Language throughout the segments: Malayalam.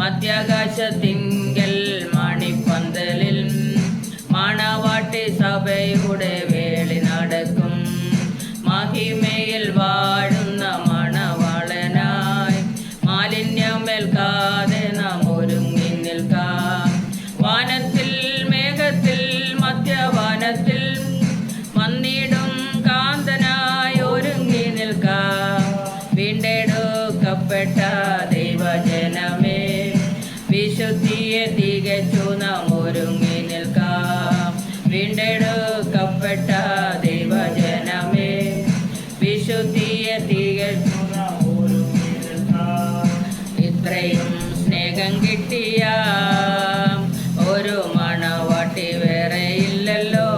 മധ്യാകാശത്തിങ്കൽ മണിപ്പന്തലിൽ മണവാട്ടി സഭയുടെ വേളി നടക്കും. മഹിമയിൽ വാഴുന്ന മണവാളനായി മാലിന്യമേൽക്കാതെ നാം ഒരുങ്ങി നിൽക്കാം. വാനത്തിൽ മേഘത്തിൽ മധ്യവാനത്തിൽ വന്നിടും കാന്തനായി ഒരുങ്ങി നിൽക്കാം. വീണ്ടെടുക്കപ്പെട്ട ദൈവജനമേ, വിശുദ്ധിയെ തികച്ചു നാം ഒരുങ്ങി നിൽക്കാം. വീണ്ടെടുക്കപ്പെട്ട ദൈവജനമേ, വിശുദ്ധിയെ തികച്ചു നാം ഒരുങ്ങി നിൽക്കാം. ഇത്രയും സ്നേഹം കിട്ടിയ ഒരു മണവാട്ടി വേറെ ഇല്ലല്ലോ.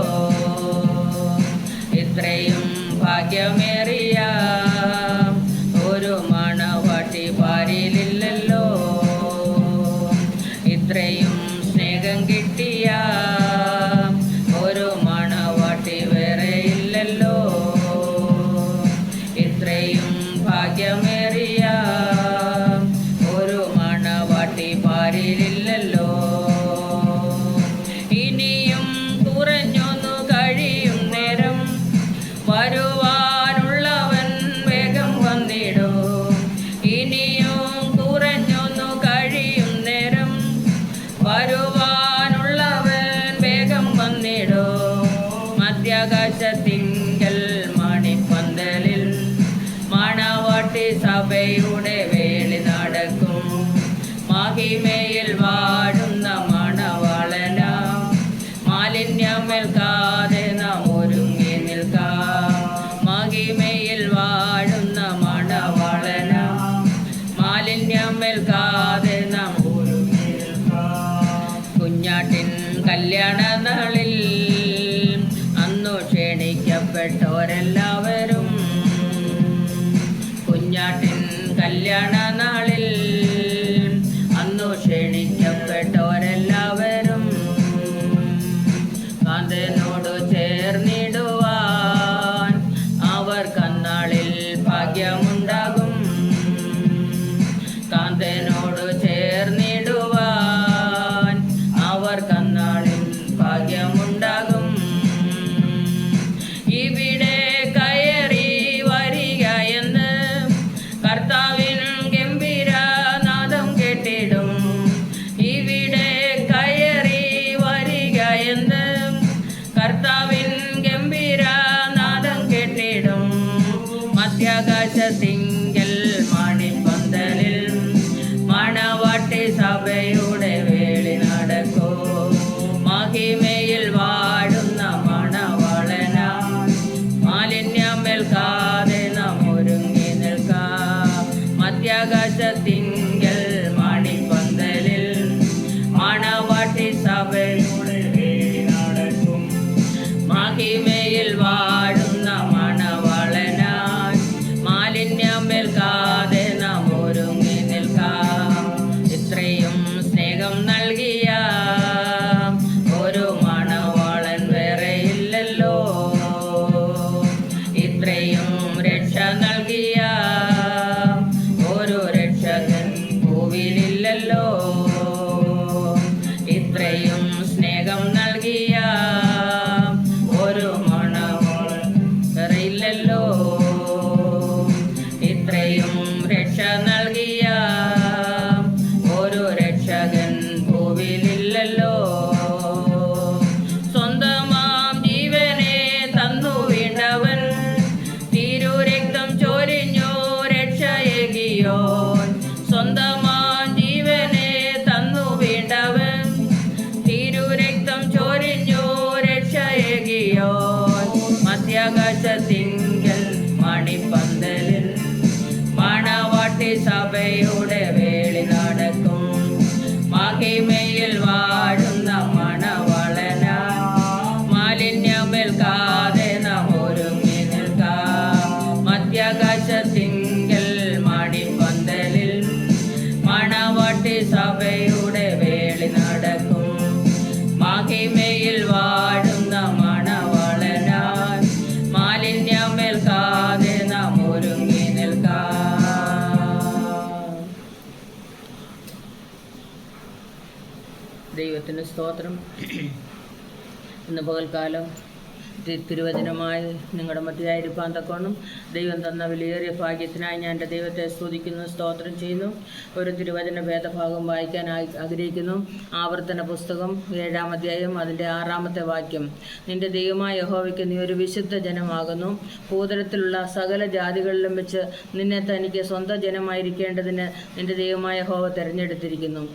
ഇത്രയും ഭാഗ്യമേറിയ ഒരു മണവാട്ടി പാരിലില്ലല്ലോ. ഇത്രയും സ്നേഹം കിട്ടിയ ഒരു മണവാട്ടി വേറെ ഇല്ലല്ലോ. ഇത്രയും ഭാഗ്യമേറിയ ഒരു മണവാട്ടി പാരിലില്ലല്ലോ. ഇനിയും കുറഞ്ഞൊന്നു കഴിയും നേരം വരുവാനുള്ളവൻ വേഗം വന്നിടും. ഇനിയും കുറഞ്ഞൊന്നു കഴിയും നേരം വരുവാനുള്ളവൻ വേഗം വന്നിടും. മധ്യാകാശത്തിങ്കൽ മണിപ്പന്തലിൽ മണവാട്ടി സഭയുടെ വേളി നടക്കും. മഹിമയിൽ വാഴുന്ന മണവാളനാ മാലിന്യമേൽക്കാതെ നാം ഒരുങ്ങി നിൽക്കാം. മഹിമയിൽ വാഴുന്ന മണവാളനാ മാലിന്യമേൽക്കാതെ നാം ഒരുങ്ങി നിൽക്കാം. കുഞ്ഞാട്ടിൻ കല്യാണ നാളിൽ അന്നു ക്ഷണിക്കപ്പെട്ടവരെല്ലാവരും, കുഞ്ഞാട്ടിൻ കല്യാണ നാളിൽ അന്നു ക്ഷണിക്കപ്പെട്ടവരെല്ലാവരും കാന്തനോട് ചേർന്നിടുവാൻ അവർക്കന്നാളിൽ ഭാഗ്യമുണ്ടാകും. കാന്തനോട് ചേർന്നിടുവാൻ അവർക്കന്നാളിൽ ഭാഗ്യമുണ്ടാകും. ഇവിടെ കയറി വരിക എന്ന് കർത്താവിൻ ഗംഭീരനാദം കേട്ടിടും. ഇവിടെ കയറി വരിക എന്ന് കർത്താവിൻ ഗംഭീരനാദം കേട്ടിടും. മധ്യാകാശത്തിങ്കൽ മണിപ്പന്തലിൽ മണവാട്ടി സഭയുടെ വേളി നടക്കും. മഹിമയിൽ വാഴുന്ന മണവാളനാ മാലിന്യമേൽക്കാതെ നാം ഒരുങ്ങി നിൽക്കാം. മധ്യാകാശത്തിങ്കൽ മണിപ്പന്തലിൽ മണവാട്ടി സഭയുടെ വേളി നടക്കും. മഹിമയിൽ വാഴുന്ന മണവാളനായി മാലിന്യമേൽക്കാതെ നാം ഒരുങ്ങി നിൽക്കാം. ഇത്രയും സ്നേഹം നൽകിയ ഒരു മണവാളൻ വേറെ ഇല്ലല്ലോ. ഇത്രയും രക്ഷ നൽകിയ ഒരു രക്ഷകൻ ഭൂവിലില്ലല്ലോ. ഇത്രയും സ്നേഹം നൽകിയ ഒരു മണവാളൻ വേറെ ഇല്ലല്ലോ. ഇത്രയും രക്ഷ നൽകിയ ഒരു രക്ഷകൻ ഭൂവിലില്ലല്ലോ. സ്വന്തമാം ജീവനെ തന്നു വീണ്ടവൻ, തിരുരക്തം ചൊരിഞ്ഞു രക്ഷയേകിയോൻ. സ്വന്തമാം ജീവനെ തന്നു വീണ്ടവൻ, തിരുരക്തം ചൊരിഞ്ഞു രക്ഷയേകിയോൻ. മധ്യാകാശത്തിങ്കൽ മണിപ്പന്തലിൽ മണവാട്ടി സഭയുടെ വേളി നടക്കും. മഹിമയിൽ വാഴുന്ന മണവാളനാ മാലിന്യമേൽക്കാതെ നാം ഒരുങ്ങി നിൽക്കാം. മധ്യാകാശത്തിങ്കൽ മണിപ്പന്തലിൽ മണവാട്ടി സഭയുടെ വേളി നടക്കും. മഹിമയിൽ വാഴുന്ന മണവാളനാ മാലിന്യമേൽക്കാതെ നാം ഒരുങ്ങി നിൽക്കാം. ദൈവത്തിന് സ്തോത്രം. ഇന്ന് പകൽക്കാലം തിരുവചനമായി നിങ്ങളുടെ മധ്യയായിരിക്കാൻ തക്കോണം ദൈവം തന്ന വിലയേറിയ ഭാഗ്യത്തിനായി ഞാൻ എൻ്റെ ദൈവത്തെ സ്തുതിക്കുന്നു, സ്തോത്രം ചെയ്യുന്നു. ഒരു തിരുവചന ഭേദഭാഗം വായിക്കാൻ ആഗ്രഹിക്കുന്നു. ആവർത്തന പുസ്തകം 7-ാം അധ്യായം അതിൻ്റെ 6-ാമത്തെ വാക്യം. നിന്റെ ദൈവമായ യഹോവയ്ക്ക് നീ ഒരു വിശുദ്ധ ജനമാകുന്നു. ഭൂതലത്തിലുള്ള സകല ജാതികളിലും വെച്ച് നിന്നെ തനിക്ക് സ്വന്തം ജനമായിരിക്കേണ്ടതിന് നിന്റെ ദൈവമായ യഹോവ തിരഞ്ഞെടുത്തിരിക്കുന്നു.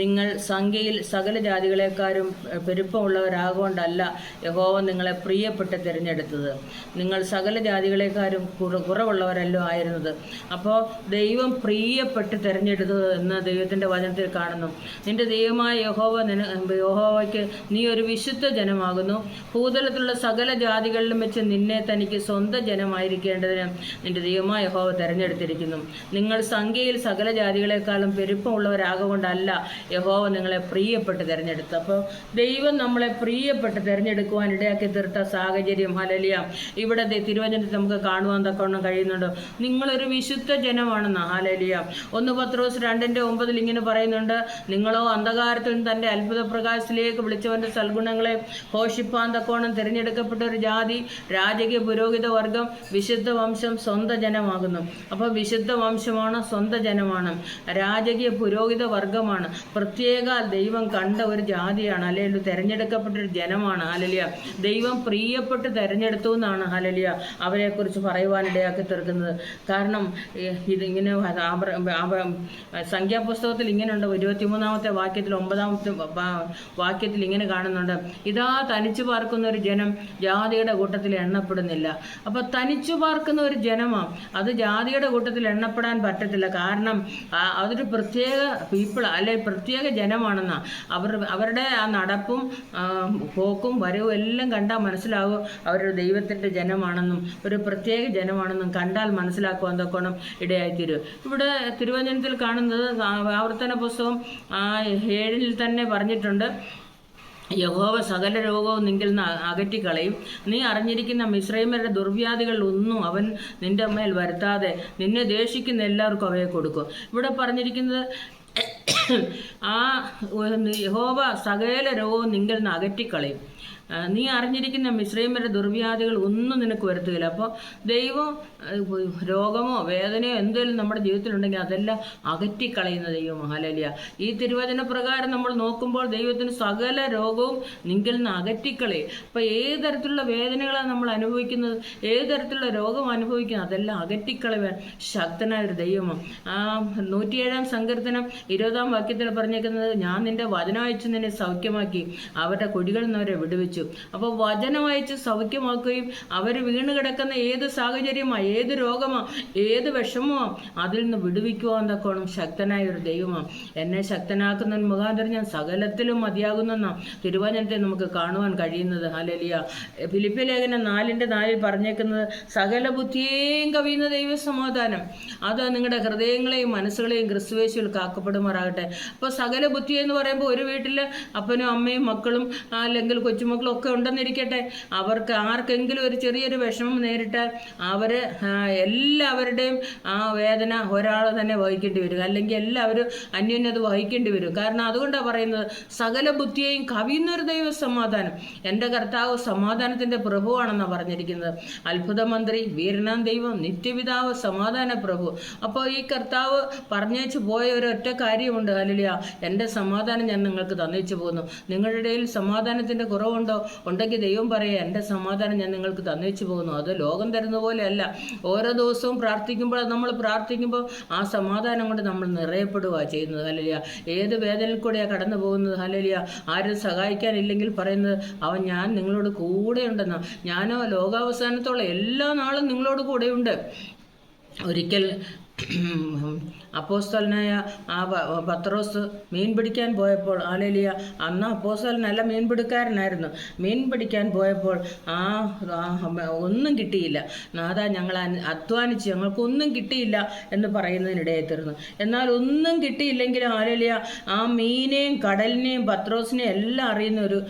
നിങ്ങൾ സംഖ്യയിൽ സകല ജാതികളെക്കാരും പെരുപ്പമുള്ളവരാകൊണ്ടല്ല യഹോവ നിങ്ങളെ പ്രിയപ്പെട്ട് തിരഞ്ഞെടുത്തത്. നിങ്ങൾ സകല ജാതികളെക്കാരും കുറവുള്ളവരല്ലോ ആയിരുന്നത്. അപ്പോൾ ദൈവം പ്രിയപ്പെട്ട് തിരഞ്ഞെടുത്തത് എന്ന് ദൈവത്തിൻ്റെ വചനത്തിൽ കാണുന്നു. നിന്റെ ദൈവമായ യഹോവയ്ക്ക് നീ ഒരു വിശുദ്ധ ജനമാകുന്നു. ഭൂതലത്തിലുള്ള സകല ജാതികളിലും വെച്ച് നിന്നെ തനിക്ക് സ്വന്തം ജനമായിരിക്കേണ്ടതിന് നിന്റെ ദൈവമായ യഹോവ തിരഞ്ഞെടുത്തിരിക്കുന്നു. നിങ്ങൾ സംഖ്യയിൽ സകല ജാതികളെക്കാളും പെരുപ്പമുള്ളവരാകൊണ്ടല്ല യഹോവ നിങ്ങളെ പ്രിയപ്പെട്ട് തിരഞ്ഞെടുത്തു. അപ്പോൾ ദൈവം നമ്മളെ പ്രിയപ്പെട്ട് തിരഞ്ഞെടുക്കുവാൻ ഇടയാക്കി തീർത്ത സാഹചര്യം ഹല്ലേലൂയ ഇവിടെ തിരുവചനത്തിൽ നമുക്ക് കാണുവാൻ തക്കവണ്ണം കഴിയുന്നുണ്ട്. നിങ്ങളൊരു വിശുദ്ധ ജനമാണെന്ന്. ഹല്ലേലൂയ 1 പത്രോസ് 2:9 ഇങ്ങനെ പറയുന്നുണ്ട്, നിങ്ങളോ അന്ധകാരത്തിൽ നിന്ന് തൻ്റെ അത്ഭുത പ്രകാശത്തിലേക്ക് വിളിച്ചവൻ്റെ സൽഗുണങ്ങളെ ഘോഷിപ്പാൻ തക്കവണ്ണം തിരഞ്ഞെടുക്കപ്പെട്ട ഒരു ജാതി, രാജകീയ പുരോഹിത വർഗം, വിശുദ്ധ വംശം, സ്വന്തം ജനമാകുന്നു. അപ്പോൾ വിശുദ്ധ വംശമാണ്, സ്വന്തം ജനമാണ്, രാജകീയ പുരോഹിത വർഗമാണ്, പ്രത്യേക ദൈവം കണ്ട ഒരു ജാതിയാണ്. അല്ലെങ്കിൽ തിരഞ്ഞെടുക്കപ്പെട്ടൊരു ജനമാണ്. ഹല്ലേലൂയ ദൈവം പ്രിയപ്പെട്ട് തിരഞ്ഞെടുത്തു എന്നാണ് ഹല്ലേലൂയ അവരെക്കുറിച്ച് പറയുവാനിടയാക്കി തീർക്കുന്നത്. കാരണം ഇതിങ്ങനെ സംഖ്യാപുസ്തകത്തിൽ ഇങ്ങനെയുണ്ട്. 23-ാമത്തെ വാക്യത്തിൽ 9-ാമത്തെ വാക്യത്തിൽ ഇങ്ങനെ കാണുന്നുണ്ട്, ഇതാ തനിച്ചു പാർക്കുന്ന ഒരു ജനം ജാതിയുടെ കൂട്ടത്തിൽ എണ്ണപ്പെടുന്നില്ല. അപ്പോൾ തനിച്ചു പാർക്കുന്ന ഒരു ജനമാണ്, അത് ജാതിയുടെ കൂട്ടത്തിൽ എണ്ണപ്പെടാൻ പറ്റത്തില്ല. കാരണം അതൊരു പ്രത്യേക പീപ്പിൾ അല്ലെ പ്രത്യേക ജനമാണെന്നാണ്. അവരുടെ ആ നടപ്പും പോക്കും വരവും എല്ലാം കണ്ടാൽ മനസ്സിലാകും അവരൊരു ദൈവത്തിൻ്റെ ജനമാണെന്നും ഒരു പ്രത്യേക ജനമാണെന്നും കണ്ടാൽ മനസ്സിലാക്കുവാൻ തക്കോണം ഇടയായിത്തീരും. ഇവിടെ തിരുവചനത്തിൽ കാണുന്നത് ആവർത്തന പുസ്തകം 7 തന്നെ പറഞ്ഞിട്ടുണ്ട്, യഹോവ സകല രോഗവും നിങ്കിൽ നിന്ന് അകറ്റിക്കളയും. നീ അറിഞ്ഞിരിക്കുന്ന മിസ്രൈമ്യരുടെ ദുർവ്യാധികൾ ഒന്നും അവൻ നിന്റെ മേൽ വരുത്താതെ നിന്നെ ദേഷിക്കുന്ന എല്ലാവർക്കും അവയെ കൊടുക്കും. ഇവിടെ പറഞ്ഞിരിക്കുന്നത് യഹോവ സകല രോഗവും നിങ്കിൽ നിന്ന് അകറ്റിക്കളയും. നീ അറിഞ്ഞിരിക്കുന്ന മിസ്രൈമ്യരുടെ ദുർവ്യാധികൾ ഒന്നും നിനക്ക് വരുത്തുകയില്ല. അപ്പോൾ ദൈവം രോഗമോ വേദനയോ എന്തെങ്കിലും നമ്മുടെ ജീവിതത്തിലുണ്ടെങ്കിൽ അതെല്ലാം അകറ്റിക്കളയുന്ന ദൈവം. ഹല്ലേലൂയ ഈ തിരുവചന പ്രകാരം നമ്മൾ നോക്കുമ്പോൾ ദൈവത്തിന് സകല രോഗവും നിങ്ങൾ നിന്ന് അകറ്റിക്കളയും. അപ്പോൾ ഏത് തരത്തിലുള്ള വേദനകളാണ് നമ്മൾ അനുഭവിക്കുന്നത്, ഏത് തരത്തിലുള്ള രോഗം അനുഭവിക്കുന്നത്, അതെല്ലാം അകറ്റിക്കളയാൻ ശക്തനായ ഒരു ദൈവമാണ്. 107-ാം സങ്കീർത്തനം 20-ാം വാക്യത്തിൽ പറഞ്ഞേക്കുന്നത്, ഞാൻ നിന്റെ വചനം അയച്ച് നിന്നെ സൗഖ്യമാക്കി അവരുടെ കുഴികളിൽ നിന്ന് അവരെ വിടുവിച്ചു. അപ്പോൾ വചനം അയച്ച് സൗഖ്യമാക്കുകയും അവർ വീണ് കിടക്കുന്ന ഏത് സാഹചര്യമാണ്, ഏത് രോഗമാണ്, ഏത് വിഷമമോ അതിൽ നിന്ന് വിടുവിക്കുവാൻ തക്കോണം ശക്തനായ ഒരു ദൈവമാണ്. എന്നെ ശക്തനാക്കുന്ന മുഖാന്തരം ഞാൻ സകലത്തിലും മതിയാകുന്നെന്നാണ് തിരുവചനത്തെ നമുക്ക് കാണുവാൻ കഴിയുന്നത്. ഹല്ലേലൂയ ഫിലിപ്പിയ ലേഖനം 4:4 പറഞ്ഞേക്കുന്നത്, സകല ബുദ്ധിയെയും കവിയുന്ന ദൈവ സമാധാനം അത് നിങ്ങളുടെ ഹൃദയങ്ങളെയും മനസ്സുകളെയും ക്രിസ്തുയേശുവിൽ കാക്കപ്പെടുമാറാകട്ടെ. അപ്പോൾ സകല ബുദ്ധി എന്ന് പറയുമ്പോൾ ഒരു വീട്ടിൽ അപ്പനും അമ്മയും മക്കളും അല്ലെങ്കിൽ കൊച്ചുമക്കളും ഒക്കെ ഉണ്ടെന്നിരിക്കട്ടെ, അവർക്ക് ആർക്കെങ്കിലും ഒരു ചെറിയൊരു വിഷമം നേരിട്ടാൽ അവർ എല്ലാവരുടെയും ആ വേദന ഒരാൾ തന്നെ വഹിക്കേണ്ടി വരും, അല്ലെങ്കിൽ എല്ലാവരും അന്യോന്യത് വഹിക്കേണ്ടി വരും. കാരണം അതുകൊണ്ടാണ് പറയുന്നത്, സകല ബുദ്ധിയെയും കവിയുന്നൊരു ദൈവ സമാധാനം. എൻ്റെ കർത്താവ് സമാധാനത്തിൻ്റെ പ്രഭുവാണെന്നാണ് പറഞ്ഞിരിക്കുന്നത്. അത്ഭുത മന്ത്രി, വീരനാം ദൈവം, നിത്യപിതാവ്, സമാധാന പ്രഭു. അപ്പോൾ ഈ കർത്താവ് പറഞ്ഞേച്ചു പോയ ഒരൊറ്റ കാര്യമുണ്ട്, ഹല്ലേലൂയ എൻ്റെ സമാധാനം ഞാൻ നിങ്ങൾക്ക് തന്നേച്ചു പോകുന്നു. നിങ്ങളുടെ ഇടയിൽ സമാധാനത്തിൻ്റെ കുറവുണ്ടോ? ഉണ്ടെങ്കിൽ ദൈവം പറയുക, എൻ്റെ സമാധാനം ഞാൻ നിങ്ങൾക്ക് തന്നേച്ചു പോകുന്നു. അത് ലോകം തരുന്ന പോലെയല്ല. ഓരോ ദിവസവും നമ്മൾ പ്രാർത്ഥിക്കുമ്പോൾ ആ സമാധാനം കൊണ്ട് നമ്മൾ നിറയപ്പെടുക ചെയ്യുന്നത്. ഹല്ലേലൂയ ഏത് വേദനയിൽ കൂടെയാണ് കടന്നു പോകുന്നത്. ഹല്ലേലൂയ ആരും സഹായിക്കാനില്ലെങ്കിൽ പറയുന്നത്, ഞാൻ നിങ്ങളോട് കൂടെ ഉണ്ടെന്നാണ്. ഞാനോ ലോകാവസാനത്തോളം എല്ലാ നാളും നിങ്ങളോട് കൂടെയുണ്ട്. ഒരിക്കൽ അപ്പോസ്തലനായ പത്രോസ് മീൻ പിടിക്കാൻ പോയപ്പോൾ, ഹല്ലേലൂയ അന്ന് അപ്പോസ്തലനല്ല മീൻപിടുക്കാരനായിരുന്നു. മീൻ പിടിക്കാൻ പോയപ്പോൾ ഒന്നും കിട്ടിയില്ല. നാഥാ ഞങ്ങൾ അധ്വാനിച്ച് ഞങ്ങൾക്കൊന്നും കിട്ടിയില്ല എന്ന് പറയുന്നതിനിടയിൽ തീർന്നു. എന്നാൽ ഒന്നും കിട്ടിയില്ലെങ്കിലും ഹല്ലേലൂയ ആ മീനെയും കടലിനെയും പത്രോസിനെയും എല്ലാം അറിയുന്ന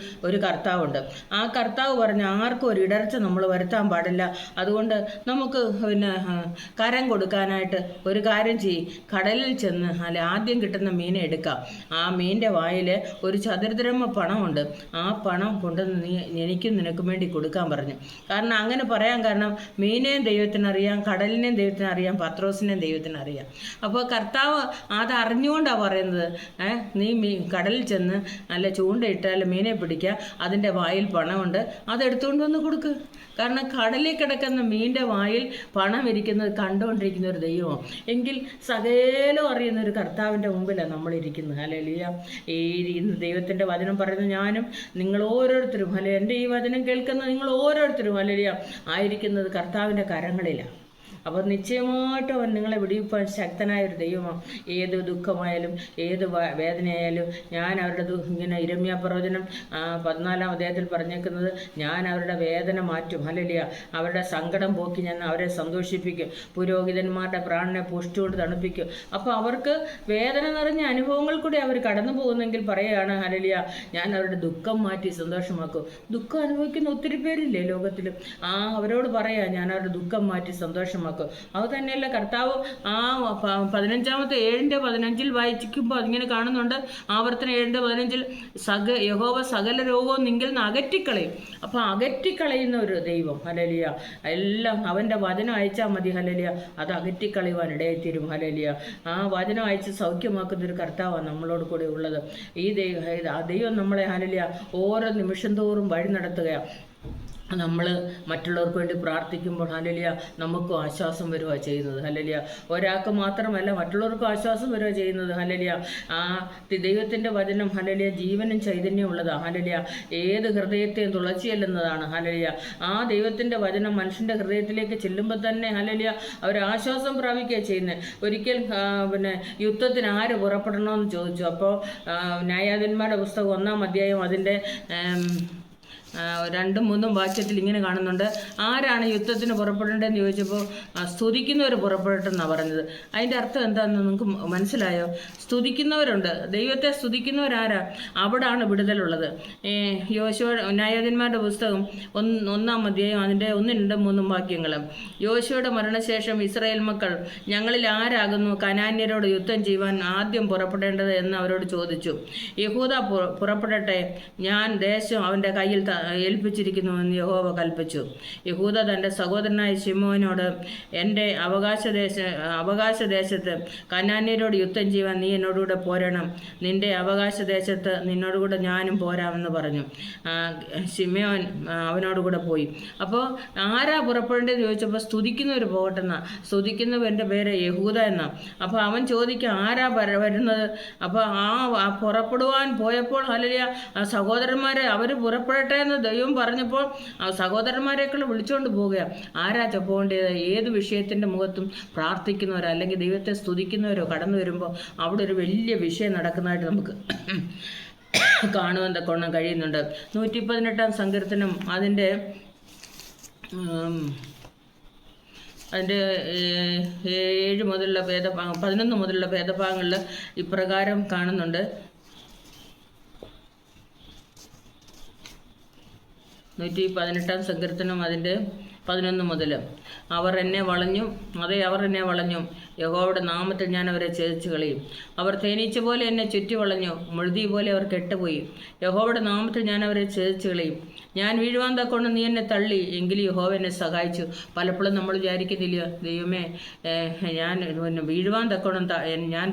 ഒരു കർത്താവുണ്ട്. ആ കർത്താവ് പറഞ്ഞു, ആർക്കും ഒരു ഇടർച്ച നമ്മൾ വരുത്താൻ പാടില്ല. അതുകൊണ്ട് നമുക്ക് കരം കൊടുക്കാനായിട്ട് ഒരു കാര്യം ചെയ്യും, കടലിൽ ചെന്ന് ആദ്യം കിട്ടുന്ന മീനെ എടുക്കാം. ആ മീനിൻ്റെ വായിൽ ഒരു ചതുരദ്രഹ്മ പണമുണ്ട്. ആ പണം കൊണ്ടുവന്ന് നീ എനിക്കും നിനക്കും വേണ്ടി കൊടുക്കാൻ പറഞ്ഞു. കാരണം അങ്ങനെ പറയാൻ കാരണം മീനെയും ദൈവത്തിനറിയാം, കടലിനെയും ദൈവത്തിനറിയാം, പത്രോസിനെയും ദൈവത്തിനറിയാം. അപ്പോൾ കർത്താവ് അത് അറിഞ്ഞുകൊണ്ടാണ് പറയുന്നത്, നീ കടലിൽ ചെന്ന് നല്ല ചൂണ്ടയിട്ടാൽ മീനെ പിടിക്കുക, അതിൻ്റെ വായിൽ പണമുണ്ട്, അതെടുത്തുകൊണ്ട് വന്ന് കൊടുക്കുക. കാരണം കടലിൽ കിടക്കുന്ന മീൻ്റെ വായിൽ പണം ഇരിക്കുന്നത് കണ്ടുകൊണ്ടിരിക്കുന്ന ഒരു ദൈവം എങ്കിൽ സകലം അറിയുന്ന ഒരു കർത്താവിൻ്റെ മുമ്പിലാണ് നമ്മളിരിക്കുന്നത്. ഹല്ലേലൂയ. ഇന്ന് ദൈവത്തിൻ്റെ വചനം പറയുന്നത് ഞാനും നിങ്ങൾ ഓരോരുത്തരും, അല്ലെ എൻ്റെ ഈ വചനം കേൾക്കുന്ന നിങ്ങൾ ഓരോരുത്തരും ഹല്ലേലൂയ ആയിരിക്കുന്നത് കർത്താവിൻ്റെ കരങ്ങളിലാണ്. അപ്പോൾ നിശ്ചയമായിട്ടും അവൻ നിങ്ങളെ വിടിയിപ്പാൻ ശക്തനായ ഒരു ദൈവമാണ്. ഏത് ദുഃഖമായാലും ഏത് വേദനയായാലും ഞാൻ അവരുടെ ഇങ്ങനെ ഇരമ്യാ പ്രവചനം 14-ാം അധ്യായത്തിൽ പറഞ്ഞേക്കുന്നത്, ഞാൻ അവരുടെ വേദന മാറ്റും. ഹല്ലേലൂയ. അവരുടെ സങ്കടം പോക്കി ഞാൻ അവരെ സന്തോഷിപ്പിക്കും, പുരോഹിതന്മാരുടെ പ്രാണനെ പുഷ്ടിയോട് തണുപ്പിക്കും. അപ്പോൾ അവർക്ക് വേദന നിറഞ്ഞ അനുഭവങ്ങൾ കൂടി അവർ കടന്നു പോകുന്നെങ്കിൽ പറയുകയാണ് ഹല്ലേലൂയ, ഞാൻ അവരുടെ ദുഃഖം മാറ്റി സന്തോഷമാക്കും. ദുഃഖം അനുഭവിക്കുന്ന ഒത്തിരി പേരില്ലേ ലോകത്തിൽ, അവരോട് പറയാ ഞാൻ അവരുടെ ദുഃഖം മാറ്റി സന്തോഷമാക്കും. അത് തന്നെയല്ല കർത്താവ് 15-ാമത്തെ 7:15 വായിക്കുമ്പോൾ അതിങ്ങനെ കാണുന്നുണ്ട്. ആവർത്തനം 7:15 യഹോവ സകല രോഗവും നിങ്കിൽ നിന്ന് അകറ്റിക്കളയും. അപ്പോൾ അകറ്റിക്കളയുന്ന ഒരു ദൈവം ഹല്ലേലൂയ. എല്ലാം അവൻ്റെ വചനം അയച്ചാൽ മതി ഹല്ലേലൂയ, അത് അകറ്റിക്കളയുവാൻ ഇടയായിത്തീരും ഹല്ലേലൂയ. ആ വചനം അയച്ച് സൗഖ്യമാക്കുന്ന ഒരു കർത്താവാണ് നമ്മളോട് കൂടെ ഉള്ളത്. ഈ ദൈവം നമ്മളെ ഹല്ലേലൂയ ഓരോ നിമിഷം തോറും വഴി നടത്തുകയാണ്. നമ്മൾ മറ്റുള്ളവർക്ക് വേണ്ടി പ്രാർത്ഥിക്കുമ്പോൾ ഹല്ലേലൂയ നമുക്കും ആശ്വാസം വരിക ചെയ്യുന്നത് ഹല്ലേലൂയ. ഒരാൾക്ക് മാത്രമല്ല മറ്റുള്ളവർക്കും ആശ്വാസം വരിക ചെയ്യുന്നത് ഹല്ലേലൂയ. ദൈവത്തിൻ്റെ വചനം ഹല്ലേലൂയ ജീവനും ചൈതന്യവും ഉള്ളതാണ് ഹല്ലേലൂയ. ഏത് ഹൃദയത്തെയും തുളച്ചു ചെല്ലുന്നതാണ് ഹല്ലേലൂയ. ആ ദൈവത്തിൻ്റെ വചനം മനുഷ്യൻ്റെ ഹൃദയത്തിലേക്ക് ചെല്ലുമ്പോൾ തന്നെ ഹല്ലേലൂയ അവർ ആശ്വാസം പ്രാപിക്കുകയാണ് ചെയ്യുന്നത്. ഒരിക്കൽ യുദ്ധത്തിന് ആര് പുറപ്പെടണമെന്ന് ചോദിച്ചു. അപ്പോൾ ന്യായാധിപന്മാരുടെ പുസ്തകം 1-ാം അധ്യായം അതിൻ്റെ 2-3 വാക്യത്തിൽ ഇങ്ങനെ കാണുന്നുണ്ട്, ആരാണ് യുദ്ധത്തിന് പുറപ്പെടേണ്ടതെന്ന് ചോദിച്ചപ്പോൾ സ്തുതിക്കുന്നവർ പുറപ്പെടട്ടെന്നാണ് പറഞ്ഞത്. അതിൻ്റെ അർത്ഥം എന്താണെന്ന് നിങ്ങൾക്ക് മനസ്സിലായോ? സ്തുതിക്കുന്നവരുണ്ട്, ദൈവത്തെ സ്തുതിക്കുന്നവരാരാ? അവിടാണ് വിടുതലുള്ളത്. യോശുവ ന്യായാധിപന്മാരുടെ പുസ്തകം 1-ാം അധ്യായം അതിൻ്റെ 1, 2, 3 വാക്യങ്ങൾ. യോശുവയുടെ മരണശേഷം ഇസ്രായേൽ മക്കൾ ഞങ്ങളിൽ ആരാകുന്നു കനാന്യരോട് യുദ്ധം ചെയ്യുവാൻ ആദ്യം പുറപ്പെടേണ്ടത് എന്ന് അവരോട് ചോദിച്ചു. യഹൂദ പുറപ്പെടട്ടെ, ഞാൻ ദേശം അവൻ്റെ കയ്യിൽ ഏൽപ്പിച്ചിരിക്കുന്നുവെന്ന് യഹോവ കൽപ്പിച്ചു. യഹൂദ തൻ്റെ സഹോദരനായ ശിമോനോട്, എൻ്റെ അവകാശദേശത്ത് കനാന്യരോട് യുദ്ധം ചെയ്യുവാൻ നീ എന്നോടുകൂടെ പോരണം, നിൻ്റെ അവകാശദേശത്ത് നിന്നോടുകൂടെ ഞാനും പോരാമെന്ന് പറഞ്ഞു. ശിമയോൻ അവനോടുകൂടെ പോയി. അപ്പോൾ ആരാ പുറപ്പെടേണ്ടതെന്ന് ചോദിച്ചപ്പോൾ സ്തുതിക്കുന്നവർ പോകട്ടെന്നാ. സ്തുതിക്കുന്നവൻ്റെ പേര് യഹൂദ എന്നാണ്. അപ്പോൾ അവൻ ചോദിക്കുക ആരാ വരുന്നത്? അപ്പോൾ ആ പുറപ്പെടുവാൻ പോയപ്പോൾ ഹല്ലേലൂയ സഹോദരന്മാരെ അവർ പുറപ്പെടട്ടെ എന്ന് ദൈവം പറഞ്ഞപ്പോൾ സഹോദരന്മാരെക്കുള്ള വിളിച്ചുകൊണ്ട് പോവുകയാണ്. ആരാ പോകേണ്ടത്? ഏത് വിഷയത്തിൻ്റെ മുഖത്തും പ്രാർത്ഥിക്കുന്നവരോ അല്ലെങ്കിൽ ദൈവത്തെ സ്തുതിക്കുന്നവരോ കടന്നു വരുമ്പോൾ അവിടെ ഒരു വലിയ വിഷയം നടക്കുന്നതായിട്ട് നമുക്ക് കാണുവാൻ തക്കവണ്ണം കഴിയുന്നുണ്ട്. 118-ാം സങ്കീർത്തനം അതിൻ്റെ 7 മുതലുള്ള 11 മുതലുള്ള ഭേദഭാഗങ്ങളിൽ ഇപ്രകാരം കാണുന്നുണ്ട്. 118-ാം സങ്കീർത്തനം അതിൻ്റെ 11 മുതൽ, അവർ എന്നെ വളഞ്ഞു, അവർ എന്നെ വളഞ്ഞു, യഹോവയുടെ നാമത്തിൽ ഞാൻ അവരെ ഛേദിച്ചു കളയും. അവർ തേനീച്ച പോലെ എന്നെ ചുറ്റി വളഞ്ഞു, മുഴുതി പോലെ അവർ കെട്ടുപോയി. യഹോവയുടെ നാമത്തിൽ ഞാൻ അവരെ ഛേദിച്ചു കളയും. ഞാൻ വീഴുവാൻ തക്കൊണ്ട് നീ എന്നെ തള്ളി, എങ്കിലും യഹോവ എന്നെ സഹായിച്ചു. പലപ്പോഴും നമ്മൾ വിചാരിക്കുന്നില്ല, ദൈവമേ ഞാൻ വീഴുവാൻ തക്കൊണ്ട് ഞാൻ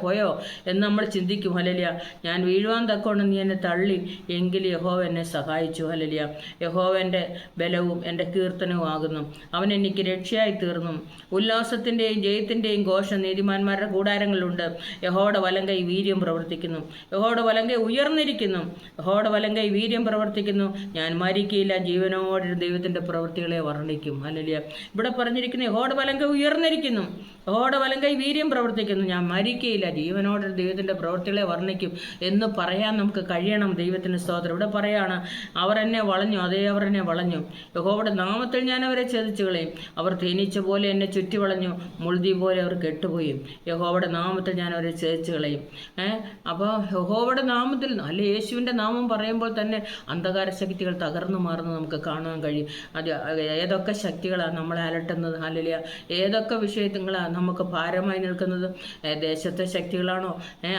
പോയോ എന്ന് നമ്മൾ ചിന്തിക്കും. ഹല്ലേലൂയ. ഞാൻ വീഴുവാൻ തക്കൊണ്ട് നീ എന്നെ തള്ളി, എങ്കിലും യഹോവ എന്നെ സഹായിച്ചു. ഹല്ലേലൂയ. യഹോവ എൻ്റെ ബലവും എൻ്റെ കീർത്തനവും ആകുന്നു. അവൻ എനിക്ക് രക്ഷയായി തീർന്നു. ഉല്ലാസത്തിൻ്റെയും ജയത്തിൻ്റെയും ഘോഷം നീതിമാന്മാരുടെ കൂടാരങ്ങളിലുണ്ട്. യഹോവയുടെ വലങ്കൈ വീര്യം പ്രവർത്തിക്കുന്നു. യഹോവയുടെ വലങ്കൈ ഉയർന്നിരിക്കുന്നു. യഹോവയുടെ വലങ്കൈ വീര്യം പ്രവർത്തിക്കുന്നു. ഞാൻ മരിക്കയില്ല, ജീവനോടെ ദൈവത്തിൻ്റെ പ്രവൃത്തികളെ വർണ്ണിക്കും. ഹല്ലേലൂയ. ഇവിടെ പറഞ്ഞിരിക്കുന്നു യഹോവയുടെ വലങ്കൈ ഉയർന്നിരിക്കുന്നു, യഹോവയുടെ വലങ്കൈ വീര്യം പ്രവർത്തിക്കുന്നു. ഞാൻ മരിക്കയില്ല, ജീവനോടെ ദൈവത്തിൻ്റെ പ്രവൃത്തികളെ വർണ്ണിക്കും എന്ന് പറയാൻ നമുക്ക് കഴിയണം. ദൈവത്തിൻ്റെ സ്തോത്രം. ഇവിടെ പറയാണ് അവർ എന്നെ വളഞ്ഞു, അവർ എന്നെ വളഞ്ഞു. യഹോവയുടെ നാമത്തിൽ നാമത്തിൽ ഞാൻ അവരെ ചതിച്ചു കളയും. അവർ തേനീച്ച പോലെ എന്നെ ചുറ്റിവളഞ്ഞു, മുൾതി പോലെ അവർ കെട്ടുപോയി. യഹോവയുടെ നാമത്തിൽ ഞാൻ അവരെ ചതിച്ചു കളയും. അപ്പോൾ യഹോവയുടെ നാമത്തിൽ, അല്ലെ യേശുവിൻ്റെ നാമം പറയുമ്പോൾ തന്നെ അന്ധകാര ശക്തികൾ തകർന്നു മാറുന്നത് നമുക്ക് കാണാൻ കഴിയും. അത് ഏതൊക്കെ ശക്തികളാണ് നമ്മളെ അലട്ടുന്നത്, ഹല്ലേലൂയ, ഏതൊക്കെ വിഷയങ്ങളാണ് നമുക്ക് ഭാരമായി നിൽക്കുന്നത്? ദേശത്തെ ശക്തികളാണോ,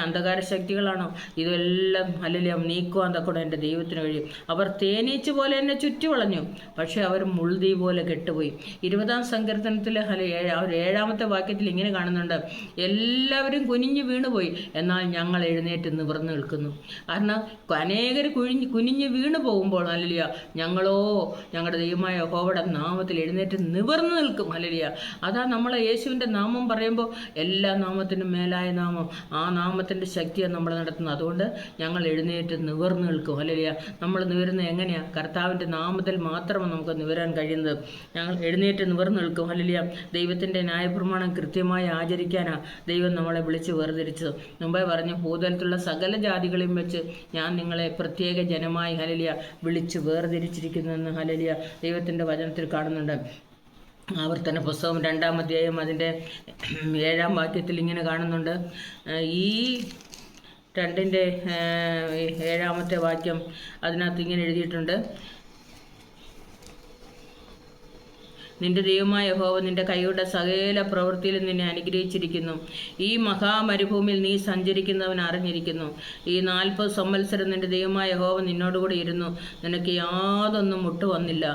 അന്ധകാര ശക്തികളാണോ? ഇതെല്ലാം ഹല്ലേലൂയ നീക്കുവാൻ തക്കൂടെ എൻ്റെ ദൈവത്തിന് കഴിയും. അവർ തേനീച്ച പോലെ എന്നെ ചുറ്റി വളഞ്ഞു, പക്ഷെ അവർ മുൾതി പോലെ കെട്ടുപോയി. 20-ാം സങ്കീർത്തനത്തിൽ 7-ാമത്തെ വാക്യത്തിൽ ഇങ്ങനെ കാണുന്നുണ്ട്, എല്ലാവരും കുനിഞ്ഞു വീണുപോയി, എന്നാൽ ഞങ്ങൾ എഴുന്നേറ്റ് നിവർന്നു നിൽക്കുന്നു. കാരണം അനേകർ കുനിഞ്ഞു വീണു പോകുമ്പോൾ ഹല്ലേലൂയ ഞങ്ങളോ ഞങ്ങളുടെ ദൈവമായ യഹോവയുടെ നാമത്തിൽ എഴുന്നേറ്റ് നിവർന്നു നിൽക്കും. ഹല്ലേലൂയ, അതാ നമ്മളെ യേശുവിൻ്റെ നാമം പറയുമ്പോൾ എല്ലാ നാമത്തിനും മേലായ നാമം, ആ നാമത്തിൻ്റെ ശക്തിയാണ് നമ്മൾ നടത്തുന്നത്. അതുകൊണ്ട് ഞങ്ങൾ എഴുന്നേറ്റ് നിവർന്നു നിൽക്കും. ഹല്ലേലൂയ, നമ്മൾ നിവരുന്നത് എങ്ങനെയാണ്? കർത്താവിൻ്റെ നാമത്തിൽ മാത്രമാണ് നമുക്ക് നിവരാൻ കഴിയുന്നത്. ഞങ്ങൾ എഴുന്നേറ്റ് നിവർന്നു നിൽക്കും. ഹല്ലേലൂയ, ദൈവത്തിൻ്റെ ന്യായപ്രമാണം കൃത്യമായി ആചരിക്കാനാണ് ദൈവം നമ്മളെ വിളിച്ച് വേർതിരിച്ചത്. മുമ്പേ പറഞ്ഞു, ഭൂതലത്തിലുള്ള സകല ജാതികളെയും വെച്ച് ഞാൻ നിങ്ങളെ പ്രത്യേക ജനമായി ഹല്ലേലൂയ വിളിച്ച് വേർതിരിച്ചിരിക്കുന്നെന്ന് ഹല്ലേലൂയ ദൈവത്തിൻ്റെ വചനത്തിൽ കാണുന്നുണ്ട്. ആവർത്തന പുസ്തകം 2-ാം അധ്യായം അതിൻ്റെ 7-ാം വാക്യത്തിൽ ഇങ്ങനെ കാണുന്നുണ്ട്. ഈ 2-ന്റെ 7-ാമത്തെ വാക്യം അതിനകത്ത് ഇങ്ങനെ എഴുതിയിട്ടുണ്ട്, നിന്റെ ദൈവമായ യഹോവ നിന്റെ കൈയുടെ സകല പ്രവൃത്തിയിലും നിന്നെ അനുഗ്രഹിച്ചിരിക്കുന്നു. ഈ മഹാമരുഭൂമിയിൽ നീ സഞ്ചരിക്കുന്നവൻ അറിഞ്ഞിരിക്കുന്നു. ഈ 40 സംവത്സരം നിന്റെ ദൈവമായ യഹോവ നിന്നോടുകൂടി ഇരുന്നു, നിനക്ക് യാതൊന്നും മുട്ട് വന്നില്ല.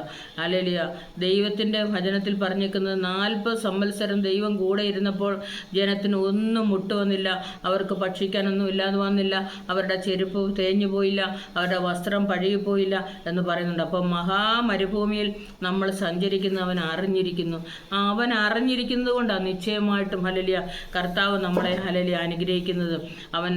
ഹല്ലേലൂയ, ദൈവത്തിൻ്റെ വചനത്തിൽ പറഞ്ഞിരിക്കുന്നത് 40 സംവത്സരം ദൈവം കൂടെ ഇരുന്നപ്പോൾ ജനത്തിന് ഒന്നും മുട്ട് വന്നില്ല. അവർക്ക് ഭക്ഷിക്കാനൊന്നും ഇല്ലാതെ വന്നില്ല, അവരുടെ ചെരുപ്പ് തേഞ്ഞു പോയില്ല, അവരുടെ വസ്ത്രം പഴകിപ്പോയില്ല എന്ന് പറയുന്നുണ്ട്. അപ്പം മഹാമരുഭൂമിയിൽ നമ്മൾ സഞ്ചരിക്കുന്നവൻ അറിഞ്ഞിരിക്കുന്നു. അവൻ അറിഞ്ഞിരിക്കുന്നത് കൊണ്ടാണ് നിശ്ചയമായിട്ടും ഹല്ലേലൂയ കർത്താവ് നമ്മളെ ഹല്ലേലൂയ അനുഗ്രഹിക്കുന്നത്. അവൻ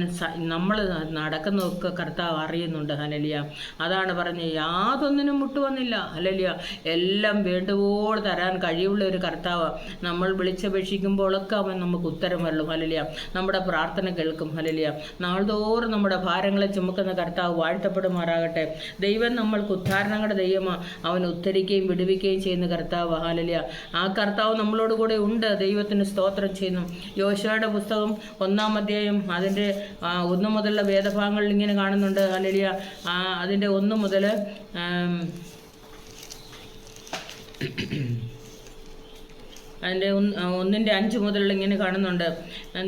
നമ്മൾ നടക്കുന്നതൊക്കെ കർത്താവ് അറിയുന്നുണ്ട്. ഹല്ലേലൂയ, അതാണ് പറഞ്ഞ് യാതൊന്നിനും മുട്ടുവന്നില്ല. ഹല്ലേലൂയ, എല്ലാം വേണ്ടുവോട് തരാൻ കഴിവുള്ള ഒരു കർത്താവ്. നമ്മൾ വിളിച്ചപേക്ഷിക്കുമ്പോഴൊക്കെ അവൻ നമുക്ക് ഉത്തരം വരലും. ഹല്ലേലൂയ, നമ്മുടെ പ്രാർത്ഥന കേൾക്കും. ഹല്ലേലൂയ, നാൾതോറും നമ്മുടെ ഭാരങ്ങളെ ചുമക്കുന്ന കർത്താവ് വാഴ്ത്തപ്പെടുമാറാകട്ടെ. ദൈവം നമ്മൾക്ക് ഉദ്ധാരണങ്ങളുടെ ദൈവമാണ്. അവൻ ഉദ്ധരിക്കുകയും വിടുവിക്കുകയും ചെയ്യുന്ന കർത്താവ്. ഹല്ലേലൂയ, ആ കർത്താവ് നമ്മളോട് കൂടെ ഉണ്ട്. ദൈവത്തിന് സ്തോത്രം ചെയ്യുന്നു. യോശുവയുടെ പുസ്തകം 1-ാം അധ്യായം അതിൻ്റെ 1 മുതലുള്ള വേദഭാഗങ്ങളിൽ ഇങ്ങനെ കാണുന്നുണ്ട്. ഹല്ലേലൂയ, അതിൻ്റെ 1 മുതൽ അതിൻ്റെ 1-ന്റെ 5 മുതലുള്ള ഇങ്ങനെ കാണുന്നുണ്ട്,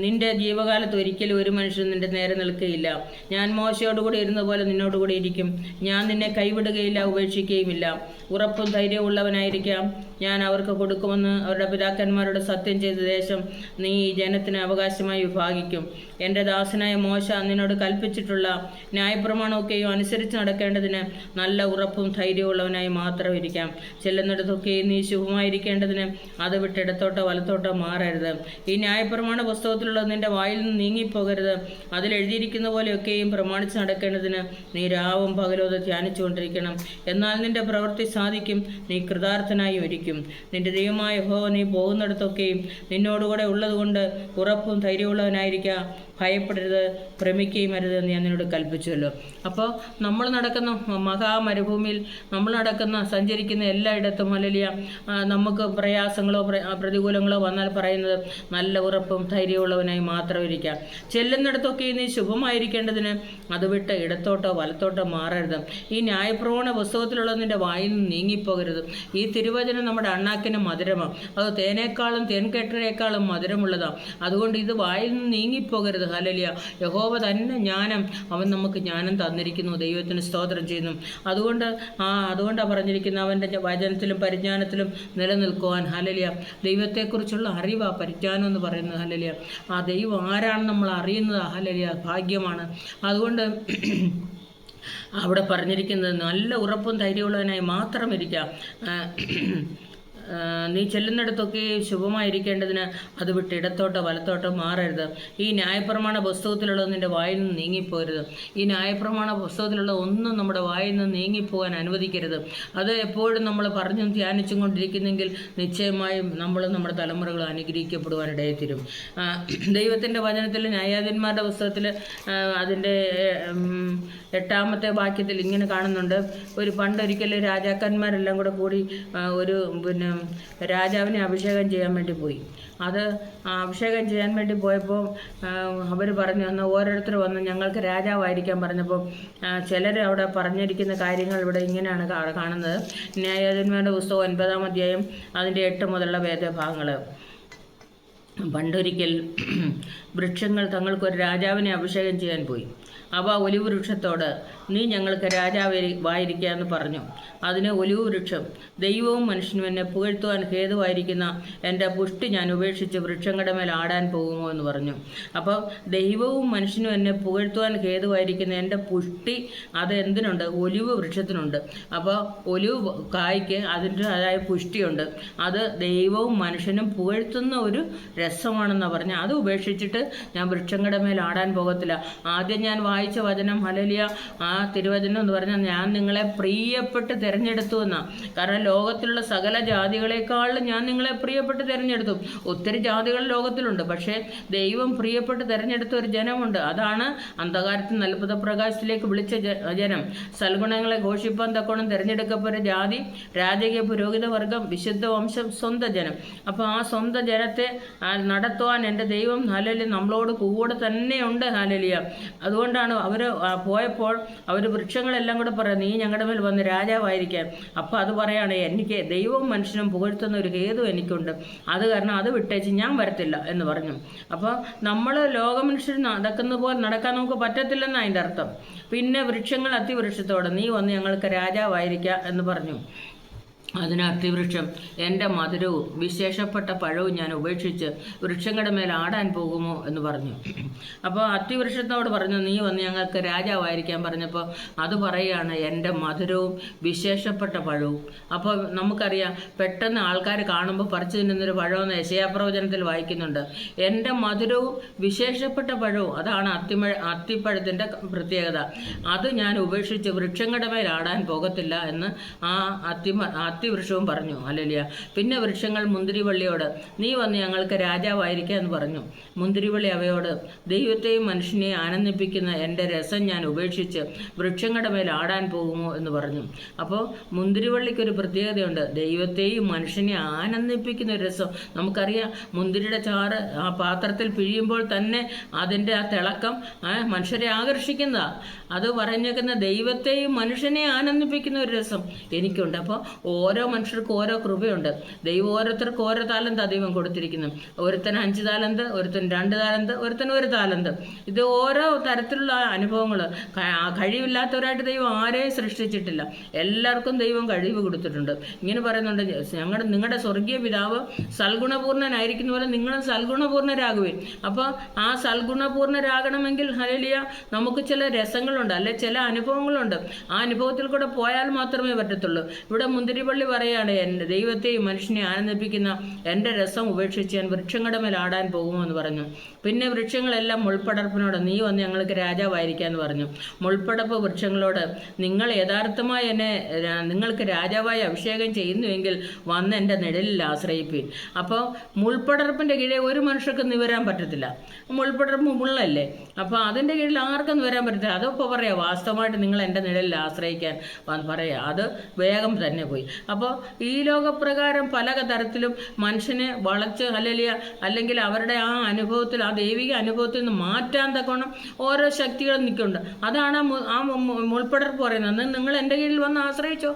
നിന്റെ ജീവകാലത്ത് ഒരിക്കലും ഒരു മനുഷ്യൻ നിന്റെ നേരെ നിൽക്കുകയില്ല. ഞാൻ മോശയോടുകൂടി ഇരുന്ന പോലെ നിന്നോടുകൂടി ഇരിക്കും. ഞാൻ നിന്നെ കൈവിടുകയില്ല, ഉപേക്ഷിക്കുകയുമില്ല. ഉറപ്പും ധൈര്യമുള്ളവനായിരിക്കാം. ഞാൻ അവർക്ക് കൊടുക്കുമെന്ന് അവരുടെ പിതാക്കന്മാരോട് സത്യം ചെയ്ത ദേശം നീ ഈ ജനത്തിന് അവകാശമായി വിഭാഗിക്കും. എൻ്റെ ദാസനായ മോശ നിന്നോട് കൽപ്പിച്ചിട്ടുള്ള ന്യായപ്രമാണമൊക്കെയും അനുസരിച്ച് നടക്കേണ്ടതിന് നല്ല ഉറപ്പും ധൈര്യമുള്ളവനായി മാത്രം ഇരിക്കാം. ചെല്ലുന്നിടത്തൊക്കെയും നീ ശുഭമായിരിക്കേണ്ടതിന് അത് വിട്ട് ഇടത്തോട്ടോ വലത്തോട്ടോ മാറരുത്. ഈ ന്യായപ്രമാണ പുസ്തകത്തിലുള്ളത് നിന്റെ വായിൽ നിന്ന് നീങ്ങിപ്പോകരുത്. അതിലെഴുതിയിരിക്കുന്ന പോലെയൊക്കെയും പ്രമാണിച്ച് നടക്കേണ്ടതിന് നീ രാവും പകലും അത് ധ്യാനിച്ചുകൊണ്ടിരിക്കണം. എന്നാൽ നിന്റെ പ്രവൃത്തി സാധിക്കും, നീ കൃതാർത്ഥനായി ഒരിക്കും. നിന്റെ ദൈവമായ യഹോവ നീ പോകുന്നിടത്തൊക്കെയും നിന്നോടുകൂടെ ഉള്ളതുകൊണ്ട് ഉറപ്പും ധൈര്യമുള്ളവനായിരിക്കുക. ഭയപ്പെടരുത്, ഭ്രമിക്കുകയും അരുത് എന്ന് ഞാൻ നിന്നോട് കൽപ്പിച്ചുവല്ലോ. അപ്പോൾ നമ്മൾ നടക്കുന്ന മഹാമരുഭൂമിയിൽ നമ്മൾ സഞ്ചരിക്കുന്ന എല്ലായിടത്തും ഹല്ലേലൂയ നമുക്ക് പ്രയാസങ്ങളോ പ്രതികൂലങ്ങളോ വന്നാൽ പറയുന്നത് നല്ല ഉറപ്പും ധൈര്യമുള്ളവനായി മാത്രം ഇരിക്കാം. ചെല്ലുന്നിടത്തൊക്കെ നീ ശുഭമായിരിക്കേണ്ടതിന് അത് വിട്ട് ഇടത്തോട്ടോ വലത്തോട്ടോ മാറരുത്. ഈ ന്യായപ്രമാണ പുസ്തകത്തിലുള്ളത് നിന്റെ വായിൽ നിന്ന് നീങ്ങിപ്പോകരുത്. ഈ തിരുവചനം നമ്മുടെ അണ്ണാക്കിന് മധുരമാണ്. അത് തേനേക്കാളും തേൻകെട്ടരേക്കാളും മധുരമുള്ളതാണ്. അതുകൊണ്ട് ഇത് വായിൽ നിന്ന് നീങ്ങിപ്പോകരുത്. ഹല്ലേലൂയ, യഹോവ തന്നെ ജ്ഞാനം, അവൻ നമുക്ക് ജ്ഞാനം തന്നിരിക്കുന്നു. ദൈവത്തിന് സ്തോത്രം ചെയ്യുന്നു. അതുകൊണ്ടാണ് പറഞ്ഞിരിക്കുന്നത്, അവൻ്റെ വചനത്തിലും പരിജ്ഞാനത്തിലും നിലനിൽക്കുവാൻ. ഹല്ലേലൂയ, ദൈവത്തെക്കുറിച്ചുള്ള അറിവാ പരിജ്ഞാനം എന്ന് പറയുന്നത്. ഹല്ലേലൂയ, ആ ദൈവം ആരാണെന്ന് നമ്മൾ അറിയുന്നത് ഹല്ലേലൂയ ഭാഗ്യമാണ്. അതുകൊണ്ട് അവിടെ പറഞ്ഞിരിക്കുന്നത് നല്ല ഉറപ്പും ധൈര്യമുള്ളവനായി മാത്രം ഇരിക്കാം. നീ ചെല്ലുന്നിടത്തൊക്കെ ശുഭമായിരിക്കേണ്ടതിന് അത് വിട്ട് ഇടത്തോട്ടോ വലത്തോട്ടോ മാറരുത്. ഈ ന്യായപ്രമാണ പുസ്തകത്തിലുള്ളത് നിന്റെ വായിൽ നിന്ന് നീങ്ങിപ്പോകരുത്. ഈ ന്യായപ്രമാണ പുസ്തകത്തിലുള്ള ഒന്നും നമ്മുടെ വായിൽ നിന്ന് നീങ്ങിപ്പോകാൻ അനുവദിക്കരുത്. അത് എപ്പോഴും നമ്മൾ പറഞ്ഞും ധ്യാനിച്ചും കൊണ്ടിരിക്കുന്നെങ്കിൽ നിശ്ചയമായും നമ്മുടെ തലമുറകൾ അനുഗ്രഹിക്കപ്പെടുവാനിടയിൽ തീരും. ദൈവത്തിൻ്റെ വചനത്തിൽ ന്യായാധിപന്മാരുടെ പുസ്തകത്തിൽ അതിൻ്റെ 8-ാമത്തെ വാക്യത്തിൽ ഇങ്ങനെ കാണുന്നുണ്ട്. പണ്ടൊരിക്കൽ രാജാക്കന്മാരെല്ലാം കൂടി ഒരു രാജാവിനെ അഭിഷേകം ചെയ്യാൻ വേണ്ടി പോയി. അത് അഭിഷേകം ചെയ്യാൻ വേണ്ടി പോയപ്പോൾ അവർ പറഞ്ഞു, എന്നാൽ ഓരോരുത്തർ വന്ന് ഞങ്ങൾക്ക് രാജാവായിരിക്കാൻ പറഞ്ഞപ്പോൾ ചിലർ അവിടെ പറഞ്ഞിരിക്കുന്ന കാര്യങ്ങൾ ഇവിടെ ഇങ്ങനെയാണ് കാണുന്നത്. ന്യായാധിപന്മാരുടെ പുസ്തകം 9-ാം അധ്യായം അതിൻ്റെ 8 മുതലുള്ള വേദഭാഗങ്ങൾ. പണ്ടൊരിക്കൽ വൃക്ഷങ്ങൾ തങ്ങൾക്കൊരു രാജാവിനെ അഭിഷേകം ചെയ്യാൻ പോയി. അവ ഒലിവ് വൃക്ഷത്തോട്, നീ ഞങ്ങൾക്ക് രാജാവായിരിക്കുക എന്ന് പറഞ്ഞു. അതിന് ഒലിവ് വൃക്ഷം, ദൈവവും മനുഷ്യനും എന്നെ പുകഴ്ത്തുവാൻ ഹേതുവായിരിക്കുന്ന എൻ്റെ പുഷ്ടി ഞാൻ ഉപേക്ഷിച്ച് വൃക്ഷങ്ങളുടെ മേൽ ആടാൻ പോകുമോ എന്ന് പറഞ്ഞു. അപ്പോൾ ദൈവവും മനുഷ്യനും എന്നെ പുകഴ്ത്തുവാൻ ഹേതുവായിരിക്കുന്ന എൻ്റെ പുഷ്ടി അത് എന്തിനുണ്ട്? ഒലിവ് വൃക്ഷത്തിനുണ്ട്. അപ്പോൾ ഒലിവ് കായ്ക്ക് അതിൻ്റെതായ പുഷ്ടിയുണ്ട്. അത് ദൈവവും മനുഷ്യനും പുകഴ്ത്തുന്ന ഒരു രസമാണെന്ന് പറഞ്ഞാൽ അത് ഉപേക്ഷിച്ചിട്ട് ഞാൻ വൃക്ഷങ്ങളുടെ മേൽ ആടാൻ പോകത്തില്ല. ആദ്യം ഞാൻ വായിച്ച വചനം, ഹല്ലേലൂയ, ആ തിരുവചനം എന്ന് പറഞ്ഞാൽ ഞാൻ നിങ്ങളെ പ്രിയപ്പെട്ട് തിരഞ്ഞെടുത്തു എന്നാണ്. കാരണം ലോകത്തിലുള്ള സകല ജാതികളെക്കാളും ഞാൻ നിങ്ങളെ പ്രിയപ്പെട്ട് തിരഞ്ഞെടുത്തു. ഒത്തിരി ജാതികൾ ലോകത്തിലുണ്ട്, പക്ഷേ ദൈവം പ്രിയപ്പെട്ട് തിരഞ്ഞെടുത്ത ഒരു ജനമുണ്ട്. അതാണ് അന്ധകാരത്തിൽ നിന്ന് അത്ഭുത പ്രകാശത്തിലേക്ക് വിളിച്ച ജനം. സൽഗുണങ്ങളെ ഘോഷിപ്പാൻ തക്കോണം തിരഞ്ഞെടുക്കപ്പെട്ട ജാതി, രാജകീയ പുരോഹിത വർഗം, വിശുദ്ധ വംശം, സ്വന്തം ജനം. അപ്പോൾ ആ സ്വന്തം ജനത്തെ നടത്തുവാൻ എൻ്റെ ദൈവം ഹല്ലേലൂയ നമ്മളോട് കൂടെ തന്നെയുണ്ട്. ഹല്ലേലൂയ. അതുകൊണ്ടാണ് അവർ പോയപ്പോൾ അവർ വൃക്ഷങ്ങളെല്ലാം കൂടെ പറയാം, നീ ഞങ്ങളുടെ മേൽ വന്ന് രാജാവായിരിക്കാൻ. അപ്പോൾ അത് പറയാണ്, എനിക്ക് ദൈവവും മനുഷ്യനും പുകഴ്ത്തുന്ന ഒരു ഹേതു എനിക്കുണ്ട്, അത് കാരണം അത് വിട്ടേച്ച് ഞാൻ വരത്തില്ല എന്ന് പറഞ്ഞു. അപ്പോൾ നമ്മൾ ലോകമനുഷ്യർ നടക്കുന്ന പോലെ നടക്കാൻ നമുക്ക് പറ്റത്തില്ലെന്ന് അതിൻ്റെ അർത്ഥം. പിന്നെ വൃക്ഷങ്ങൾ അത്തിവൃക്ഷത്തോടെ, നീ വന്ന് ഞങ്ങൾക്ക് രാജാവായിരിക്കുക എന്ന് പറഞ്ഞു. അതിന് അത്തിവൃക്ഷം, എൻ്റെ മധുരവും വിശേഷപ്പെട്ട പഴവും ഞാൻ ഉപേക്ഷിച്ച് വൃക്ഷങ്ങളുടെ മേൽ ആടാൻ പോകുമോ എന്ന് പറഞ്ഞു. അപ്പോൾ അത്തിവൃക്ഷത്തോട് പറഞ്ഞു, നീ വന്ന് ഞങ്ങൾക്ക് രാജാവായിരിക്കാൻ പറഞ്ഞപ്പോൾ അത് പറയുകയാണ്, എൻ്റെ മധുരവും വിശേഷപ്പെട്ട പഴവും. അപ്പോൾ നമുക്കറിയാം, പെട്ടെന്ന് ആൾക്കാർ കാണുമ്പോൾ പറിച്ചു തിന്നുന്നൊരു പഴമെന്ന് യെശയ്യാപ്രവചനത്തിൽ വായിക്കുന്നുണ്ട്. എൻ്റെ മധുരവും വിശേഷപ്പെട്ട പഴവും, അതാണ് അത്തിപ്പഴത്തിൻ്റെ പ്രത്യേകത. അത് ഞാൻ ഉപേക്ഷിച്ച് വൃക്ഷങ്ങളുടെ മേൽ ആടാൻ പോകത്തില്ല എന്ന് ആ അത്തിവൃക്ഷവും പറഞ്ഞു. ഹല്ലേലൂയ. പിന്നെ വൃക്ഷങ്ങൾ മുന്തിരിവള്ളിയോട്, നീ വന്ന് ഞങ്ങൾക്ക് രാജാവായിരിക്കുക എന്ന് പറഞ്ഞു. മുന്തിരിവള്ളി അവയോട്, ദൈവത്തെയും മനുഷ്യനെയും ആനന്ദിപ്പിക്കുന്ന എൻ്റെ രസം ഞാൻ ഉപേക്ഷിച്ച് വൃക്ഷങ്ങളുടെ മേൽ ആടാൻ പോകുമോ എന്ന് പറഞ്ഞു. അപ്പോൾ മുന്തിരിവള്ളിക്കൊരു പ്രത്യേകതയുണ്ട്, ദൈവത്തെയും മനുഷ്യനെ ആനന്ദിപ്പിക്കുന്ന ഒരു രസം. നമുക്കറിയാം, മുന്തിരിയുടെ ചാറ് ആ പാത്രത്തിൽ പിഴിയുമ്പോൾ തന്നെ അതിൻ്റെ ആ തിളക്കം മനുഷ്യരെ ആകർഷിക്കുന്നതാണ്. അത് പറഞ്ഞേക്കുന്ന ദൈവത്തെയും മനുഷ്യനെ ആനന്ദിപ്പിക്കുന്ന ഒരു രസം എനിക്കുണ്ട്. അപ്പോൾ ഓരോ മനുഷ്യർക്കും ഓരോ കൃപയുണ്ട്. ദൈവം ഓരോരുത്തർക്ക് ഓരോ താലന്ത് ദൈവം കൊടുത്തിരിക്കുന്നു. ഒരുത്തന് 5 താലന്ത്, ഒരുത്തന് 2 താലന്ത്, ഒരുത്തന് 1 താലന്ത്. ഇത് ഓരോ തരത്തിലുള്ള അനുഭവങ്ങൾ. കഴിവില്ലാത്തവരായിട്ട് ദൈവം ആരെയും സൃഷ്ടിച്ചിട്ടില്ല. എല്ലാവർക്കും ദൈവം കഴിവ് കൊടുത്തിട്ടുണ്ട്. ഇങ്ങനെ പറയുന്നുണ്ട്, നിങ്ങളുടെ സ്വർഗീയ പിതാവ് സൽഗുണപൂർണ്ണനായിരിക്കുന്ന പോലെ നിങ്ങളും സൽഗുണപൂർണ്ണരാകുവിൻ. അപ്പോൾ ആ സൽഗുണപൂർണ്ണരാകണമെങ്കിൽ ഹല്ലേലൂയ നമുക്ക് ചില രസങ്ങളുണ്ട്, അല്ലെ ചില അനുഭവങ്ങളുണ്ട്. ആ അനുഭവത്തിൽ കൂടെ പോയാൽ മാത്രമേ പറ്റത്തുള്ളൂ. ഇവിടെ മുന്തിരിവള്ളി പറയാണ്, എൻ്റെ ദൈവത്തെയും മനുഷ്യനെ ആനന്ദിപ്പിക്കുന്ന എൻ്റെ രസം ഉപേക്ഷിച്ച് ഞാൻ വൃക്ഷങ്ങളുടെ മേൽ ആടാൻ പോകുമോ എന്ന് പറഞ്ഞു. പിന്നെ വൃക്ഷങ്ങളെല്ലാം മുൾപ്പടർപ്പിനോട്, നീ വന്ന് ഞങ്ങൾക്ക് രാജാവായിരിക്കാമെന്ന് പറഞ്ഞു. മുൾപ്പടർപ്പ് വൃക്ഷങ്ങളോട്, നിങ്ങൾ യഥാർത്ഥമായി എന്നെ നിങ്ങൾക്ക് രാജാവായി അഭിഷേകം ചെയ്യുന്നുവെങ്കിൽ വന്ന് എൻ്റെ നിഴലിൽ ആശ്രയിപ്പീൻ. അപ്പോൾ മുൾപ്പടർപ്പിൻ്റെ കീഴെ ഒരു മനുഷ്യർക്ക് നിവരാൻ പറ്റത്തില്ല. മുൾപ്പടർപ്പ് മുള്ളല്ലേ, അപ്പോൾ അതിൻ്റെ കീഴിൽ ആർക്കും നിവരാൻ പറ്റത്തില്ല. അതിപ്പോൾ പറയാം, വാസ്തവമായിട്ട് നിങ്ങൾ എൻ്റെ നിഴലിൽ ആശ്രയിക്കാൻ പറയാം. അത് വേഗം തന്നെ പോയി. അപ്പോൾ ഈ ലോകപ്രകാരം പല തരത്തിലും മനുഷ്യനെ വളച്ച് അല്ലെങ്കിൽ അവരുടെ ആ അനുഭവത്തിൽ, ആ ദൈവിക അനുഭവത്തിൽ നിന്ന് മാറ്റാൻ തക്കോണം ഓരോ ശക്തികളും നിൽക്കുന്നുണ്ട്. അതാണ് ആ മുൾപ്പടർപ്പ് പറയുന്നത്, നിങ്ങൾ എൻ്റെ കീഴിൽ വന്ന് ആശ്രയിച്ചോ.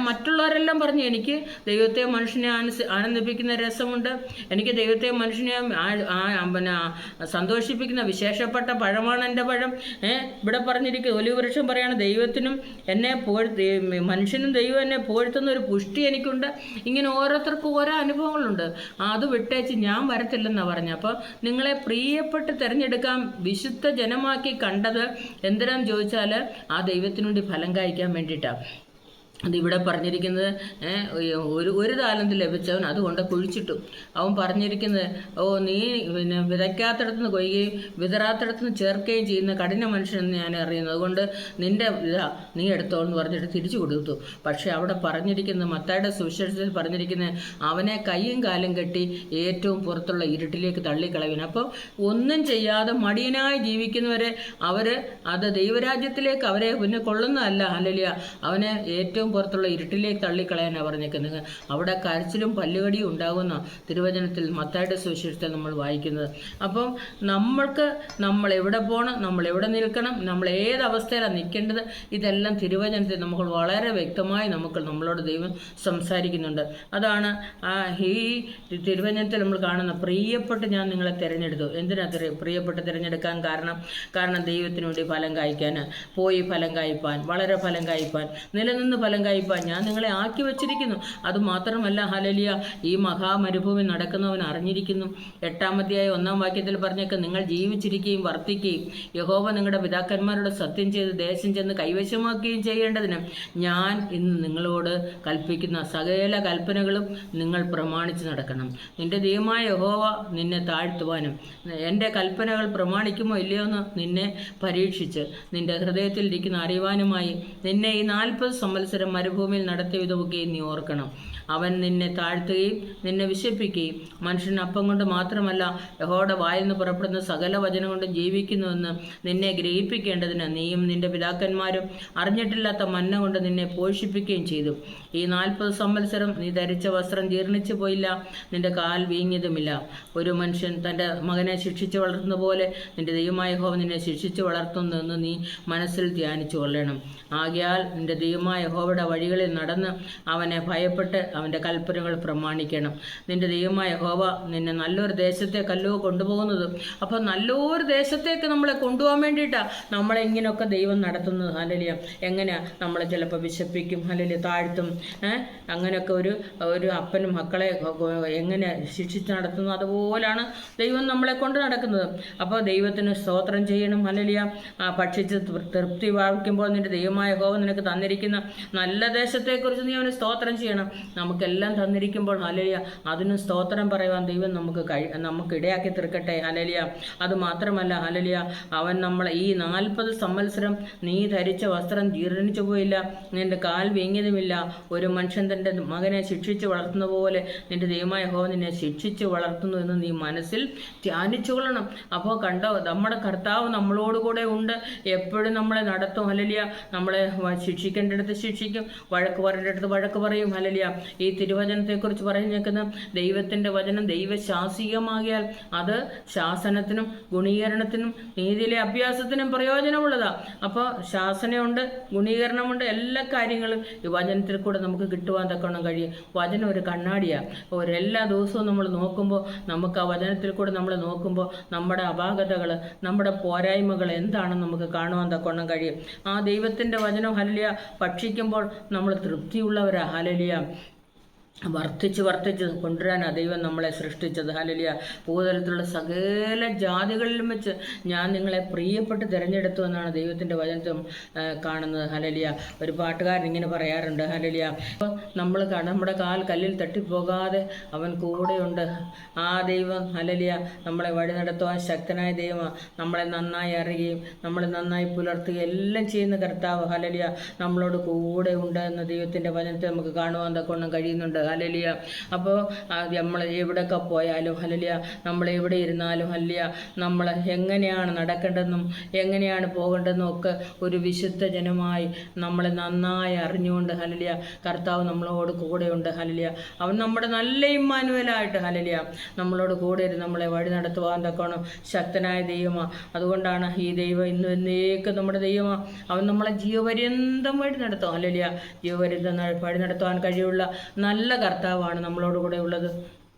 മറ്റുള്ളവരെല്ലാം പറഞ്ഞു, എനിക്ക് ദൈവത്തെ മനുഷ്യനെ ആനന്ദിപ്പിക്കുന്ന രസമുണ്ട്, എനിക്ക് ദൈവത്തെ മനുഷ്യനെ സന്തോഷിപ്പിക്കുന്ന വിശേഷപ്പെട്ട പഴമാണ് എൻ്റെ പഴം. ഇവിടെ പറഞ്ഞിരിക്കുന്നത് ഒലിവ് വൃക്ഷം പറയാണ്, ദൈവത്തിനും എന്നെ മനുഷ്യനും ദൈവം എന്നെ പുകഴ്ത്തുന്ന ഒരു പുഷ്ടി എനിക്കുണ്ട്. ഇങ്ങനെ ഓരോരുത്തർക്കും ഓരോ അനുഭവങ്ങളുണ്ട്. അത് വിട്ടേച്ച് ഞാൻ വരത്തില്ലെന്നാണ് പറഞ്ഞത്. അപ്പോൾ നിങ്ങളെ പ്രിയപ്പെട്ട് തിരഞ്ഞെടുക്കാൻ വിശുദ്ധ ജനമാക്കി കണ്ടത് എന്തിനാന്ന് ചോദിച്ചാൽ ആ ദൈവത്തിനു വേണ്ടി ഫലം കായ്ക്കാൻ വേണ്ടിയിട്ടാണ്. അതിവിടെ പറഞ്ഞിരിക്കുന്നത് ഒരു താലന്ത് ലഭിച്ചവൻ അതുകൊണ്ട് കുഴിച്ചിട്ടു. അവൻ പറഞ്ഞിരിക്കുന്നത്, ഓ നീ പിന്നെ വിതയ്ക്കാത്തിടത്തുനിന്ന് കൊയ്യുകയും വിതറാത്തിടത്തുനിന്ന് ചേർക്കുകയും ചെയ്യുന്ന കഠിന മനുഷ്യനെന്ന് ഞാൻ അറിയുന്നു, അതുകൊണ്ട് നിന്റെ നീ എടുത്തോളെന്ന് പറഞ്ഞിട്ട് തിരിച്ചു കൊടുത്തു. പക്ഷെ അവിടെ പറഞ്ഞിരിക്കുന്നത്, മത്തായിയുടെ സുവിശേഷത്തിൽ പറഞ്ഞിരിക്കുന്നത്, അവനെ കൈയും കാലും കെട്ടി ഏറ്റവും പുറത്തുള്ള ഇരുട്ടിലേക്ക് തള്ളിക്കളവിന്. അപ്പോൾ ഒന്നും ചെയ്യാതെ മടിയനായി ജീവിക്കുന്നവരെ അത് ദൈവരാജ്യത്തിലേക്ക് അവരെ പിന്നെ കൊള്ളുന്നതല്ല. ഹല്ലേലൂയ. അവനെ ഏറ്റവും പുറത്തുള്ള ഇരുട്ടിലേക്ക് തള്ളിക്കളയാനാണ് പറഞ്ഞേക്കുന്നത്. അവിടെ കരച്ചിലും പല്ലുകടിയും ഉണ്ടാകുന്ന തിരുവചനത്തിൽ മത്തായിയുടെ സുവിശേഷത്തിൽ നമ്മൾ വായിക്കുന്നത്. അപ്പം നമ്മൾ എവിടെ പോകണം, നമ്മൾ എവിടെ നിൽക്കണം, നമ്മൾ ഏത് അവസ്ഥയിലാണ് നിൽക്കേണ്ടത്, ഇതെല്ലാം തിരുവചനത്തിൽ നമുക്ക് വളരെ വ്യക്തമായി നമ്മളോട് ദൈവം സംസാരിക്കുന്നുണ്ട്. അതാണ് ഈ തിരുവചനത്തിൽ നമ്മൾ കാണുന്ന പ്രിയപ്പെട്ട് ഞാൻ നിങ്ങളെ തിരഞ്ഞെടുത്തു. എന്തിനാ പ്രിയപ്പെട്ട് തിരഞ്ഞെടുക്കാൻ കാരണം ദൈവത്തിന് വേണ്ടി ഫലം കായ്ക്കാൻ, പോയി ഫലം കായ്പാൻ, വളരെ ഫലം കായ്പാൻ, നിലനിന്ന് ഫലം കായ്പാൻ ഞാൻ നിങ്ങളെ ആക്കി വച്ചിരിക്കുന്നു. അതുമാത്രമല്ല, ഹല്ലേലൂയ, ഈ മഹാമരുഭൂമി നടക്കുന്നവൻ അറിഞ്ഞിരിക്കുന്നു. 8-ാം അധ്യായം 1-ാം വാക്യത്തിൽ പറഞ്ഞേക്ക്, നിങ്ങൾ ജീവിച്ചിരിക്കുകയും വർദ്ധിക്കുകയും യഹോവ നിങ്ങളുടെ പിതാക്കന്മാരോട് സത്യം ചെയ്ത് ദേശം ചെന്ന് കൈവശമാക്കുകയും ചെയ്യേണ്ടതിന് ഞാൻ ഇന്ന് നിങ്ങളോട് കൽപ്പിക്കുന്ന സകല കൽപ്പനകളും നിങ്ങൾ പ്രമാണിച്ച് നടക്കണം. നിന്റെ ദൈവമായ യഹോവ നിന്നെ താഴ്ത്തുവാനും എൻ്റെ കൽപ്പനകൾ പ്രമാണിക്കുമോ ഇല്ലയോ എന്ന് നിന്നെ പരീക്ഷിച്ച് നിന്റെ ഹൃദയത്തിൽ ഇരിക്കുന്ന അറിവാനുമായി നിന്നെ ഈ 40 സംവത്സരം മരുഭൂമിയിൽ നടത്തിയ വിധമൊക്കെയും നീ ഓർക്കണം. അവൻ നിന്നെ താഴ്ത്തുകയും നിന്നെ വിശപ്പിക്കുകയും മനുഷ്യൻ അപ്പം കൊണ്ട് മാത്രമല്ല യഹോവയുടെ വായിന്ന് പുറപ്പെടുന്ന സകല വചനം കൊണ്ട് ജീവിക്കുന്നുവെന്ന് നിന്നെ ഗ്രഹിപ്പിക്കേണ്ടതിന് നീയും നിന്റെ പിതാക്കന്മാരും അറിഞ്ഞിട്ടില്ലാത്ത മന്ന കൊണ്ട് നിന്നെ പോഷിപ്പിക്കുകയും ചെയ്തു. ഈ 40 സംവത്സരം നീ ധരിച്ച വസ്ത്രം ജീർണിച്ചു പോയില്ല, നിന്റെ കാൽ വീങ്ങിയതുമില്ല. ഒരു മനുഷ്യൻ തൻ്റെ മകനെ ശിക്ഷിച്ച് വളർത്തുന്ന പോലെ നിന്റെ ദൈവമായ യഹോവ നിന്നെ ശിക്ഷിച്ച് വളർത്തുന്നുവെന്ന് നീ മനസ്സിൽ ധ്യാനിച്ചു കൊള്ളണം. ആകയാൽ നിന്റെ ദൈവമായ യഹോവയുടെ വഴികളിൽ നടന്ന് അവനെ ഭയപ്പെട്ട് അവൻ്റെ കൽപ്പനകൾ പ്രമാണിക്കണം. നിന്റെ ദൈവമായ യഹോവ നിന്നെ നല്ലൊരു ദേശത്തേക്കല്ലോ കൊണ്ടുപോകുന്നത്. അപ്പോൾ നല്ലൊരു ദേശത്തേക്ക് നമ്മളെ കൊണ്ടുപോകാൻ വേണ്ടിയിട്ടാണ് നമ്മളെ ഇങ്ങനെയൊക്കെ ദൈവം നടത്തുന്നത്. ഹല്ലേലൂയ. എങ്ങനെയാ നമ്മളെ ചിലപ്പോൾ വിശപ്പിക്കും, ഹല്ലേലൂയ, താഴ്ത്തും. അങ്ങനെയൊക്കെ ഒരു അപ്പനും മക്കളെ എങ്ങനെ ശിക്ഷിച്ച് നടത്തുന്നു, അതുപോലാണ് ദൈവം നമ്മളെ കൊണ്ട് നടക്കുന്നത്. അപ്പോൾ ദൈവത്തിന് സ്തോത്രം ചെയ്യണം. ഹല്ലേലൂയ. ഭക്ഷിച്ച് തൃപ്തി വായിക്കുമ്പോൾ നിന്റെ ദൈവമായ യഹോവ നിനക്ക് തന്നിരിക്കുന്ന നല്ല ദേശത്തെക്കുറിച്ച് നീ അവന് സ്തോത്രം ചെയ്യണം. നമുക്കെല്ലാം തന്നിരിക്കുമ്പോൾ ഹല്ലേലൂയ അതിനും സ്തോത്രം പറയുവാൻ ദൈവം നമുക്ക് ഇടയാക്കി തീർക്കട്ടെ. ഹല്ലേലൂയ. അതുമാത്രമല്ല, ഹല്ലേലൂയ, അവൻ നമ്മളെ ഈ 40 സംവത്സരം നീ ധരിച്ച വസ്ത്രം ജീർണിച്ചു പോയില്ല, നിന്റെ കാൽ വീങ്ങിയതുമില്ല. ഒരു മനുഷ്യൻ തൻ്റെ മകനെ ശിക്ഷിച്ച് വളർത്തുന്ന പോലെ നിന്റെ ദൈവമായ യഹോവ നിന്നെ ശിക്ഷിച്ച് വളർത്തുന്നു എന്ന് നീ മനസ്സിൽ ധ്യാനിച്ചു കൊള്ളണം. അപ്പോൾ കണ്ടോ, നമ്മുടെ കർത്താവ് നമ്മളോടുകൂടെ ഉണ്ട്, എപ്പോഴും നമ്മളെ നടത്തും. ഹല്ലേലൂയ. നമ്മളെ ശിക്ഷിക്കേണ്ടടുത്ത് ശിക്ഷിക്കും, വഴക്ക് പറയേണ്ടടുത്ത് വഴക്ക് പറയും. ഹല്ലേലൂയ. ഈ തിരുവചനത്തെക്കുറിച്ച് പറഞ്ഞേക്കുന്ന ദൈവത്തിൻ്റെ വചനം ദൈവശാസികമാകിയാൽ അത് ശാസനത്തിനും ഗുണീകരണത്തിനും നീതിയിലെ അഭ്യാസത്തിനും പ്രയോജനമുള്ളതാണ്. അപ്പോൾ ശാസനയുണ്ട്, ഗുണീകരണമുണ്ട്, എല്ലാ കാര്യങ്ങളും ഈ വചനത്തിൽ കൂടെ നമുക്ക് കിട്ടുവാൻ തക്കവണ്ണം കഴിയും. വചനം ഒരു കണ്ണാടിയാണ്. എല്ലാ ദിവസവും നമ്മൾ നോക്കുമ്പോൾ, നമുക്ക് ആ വചനത്തിൽ കൂടെ നമ്മൾ നോക്കുമ്പോൾ നമ്മുടെ അപാകതകൾ, നമ്മുടെ പോരായ്മകൾ എന്താണെന്ന് നമുക്ക് കാണുവാൻ തക്കവണ്ണം കഴിയും. ആ ദൈവത്തിൻ്റെ വചനം ഹല്ലേലൂയ ഭക്ഷിക്കുമ്പോൾ നമ്മൾ തൃപ്തിയുള്ളവരാ. ഹല്ലേലൂയ. വർദ്ധിച്ച് കൊണ്ടുവരാനാണ് ദൈവം നമ്മളെ സൃഷ്ടിച്ചത്. ഹല്ലേലൂയ. ഭൂതലത്തിലുള്ള സകല ജാതികളിലും വെച്ച് ഞാൻ നിങ്ങളെ പ്രിയപ്പെട്ട് തിരഞ്ഞെടുത്തു എന്നാണ് ദൈവത്തിൻ്റെ വചനത്തിൽ കാണുന്നത്. ഹല്ലേലൂയ. ഒരു പാട്ടുകാരൻ ഇങ്ങനെ പറയാറുണ്ട്. ഹല്ലേലൂയ. അപ്പോൾ നമ്മുടെ കാൽ കല്ലിൽ തട്ടിപ്പോകാതെ അവൻ കൂടെയുണ്ട്. ആ ദൈവം ഹല്ലേലൂയ നമ്മളെ വഴി നടത്തുവാൻ ശക്തനായ ദൈവമാണ്. നമ്മളെ നന്നായി അറിയുകയും നമ്മളെ നന്നായി പുലർത്തുകയും എല്ലാം ചെയ്യുന്ന കർത്താവ് ഹല്ലേലൂയ നമ്മളോട് കൂടെ ഉണ്ട് എന്ന് ദൈവത്തിൻ്റെ വചനത്തിൽ നമുക്ക് കാണുവാൻ തക്കവണ്ണം കഴിയുന്നുണ്ട്. ഹല്ലേലൂയ. അപ്പോൾ നമ്മൾ എവിടെയൊക്കെ പോയാലും ഹല്ലേലൂയ, നമ്മൾ എവിടെ ഇരുന്നാലും ഹല്ലേലൂയ, നമ്മൾ എങ്ങനെയാണ് നടക്കേണ്ടതെന്നും എങ്ങനെയാണ് പോകേണ്ടതെന്നും ഒക്കെ ഒരു വിശുദ്ധ ജനമായി നമ്മളെ നന്നായി അറിഞ്ഞുകൊണ്ട് ഹല്ലേലൂയ കർത്താവ് നമ്മളോട് കൂടെയുണ്ട്. ഹല്ലേലൂയ. അവൻ നമ്മുടെ നല്ല ഇമ്മാനുവേലായിട്ട് ഹല്ലേലൂയ നമ്മളോട് കൂടെ ഇരുന്ന് നമ്മളെ വഴി നടത്തുവാൻ തക്കോണം ശക്തനായ ദൈവമാണ്. അതുകൊണ്ടാണ് ഈ ദൈവം ഇന്ന് എന്നേക്കും നമ്മുടെ ദൈവമാണ്. അവൻ നമ്മളെ ജീവപര്യന്തം വഴി നടത്തും. ഹല്ലേലൂയ. ജീവപര്യന്തം വഴി നടത്തുവാൻ കഴിയുള്ള നല്ല കർത്താവാണ് നമ്മളോട് കൂടെ ഉള്ളത്.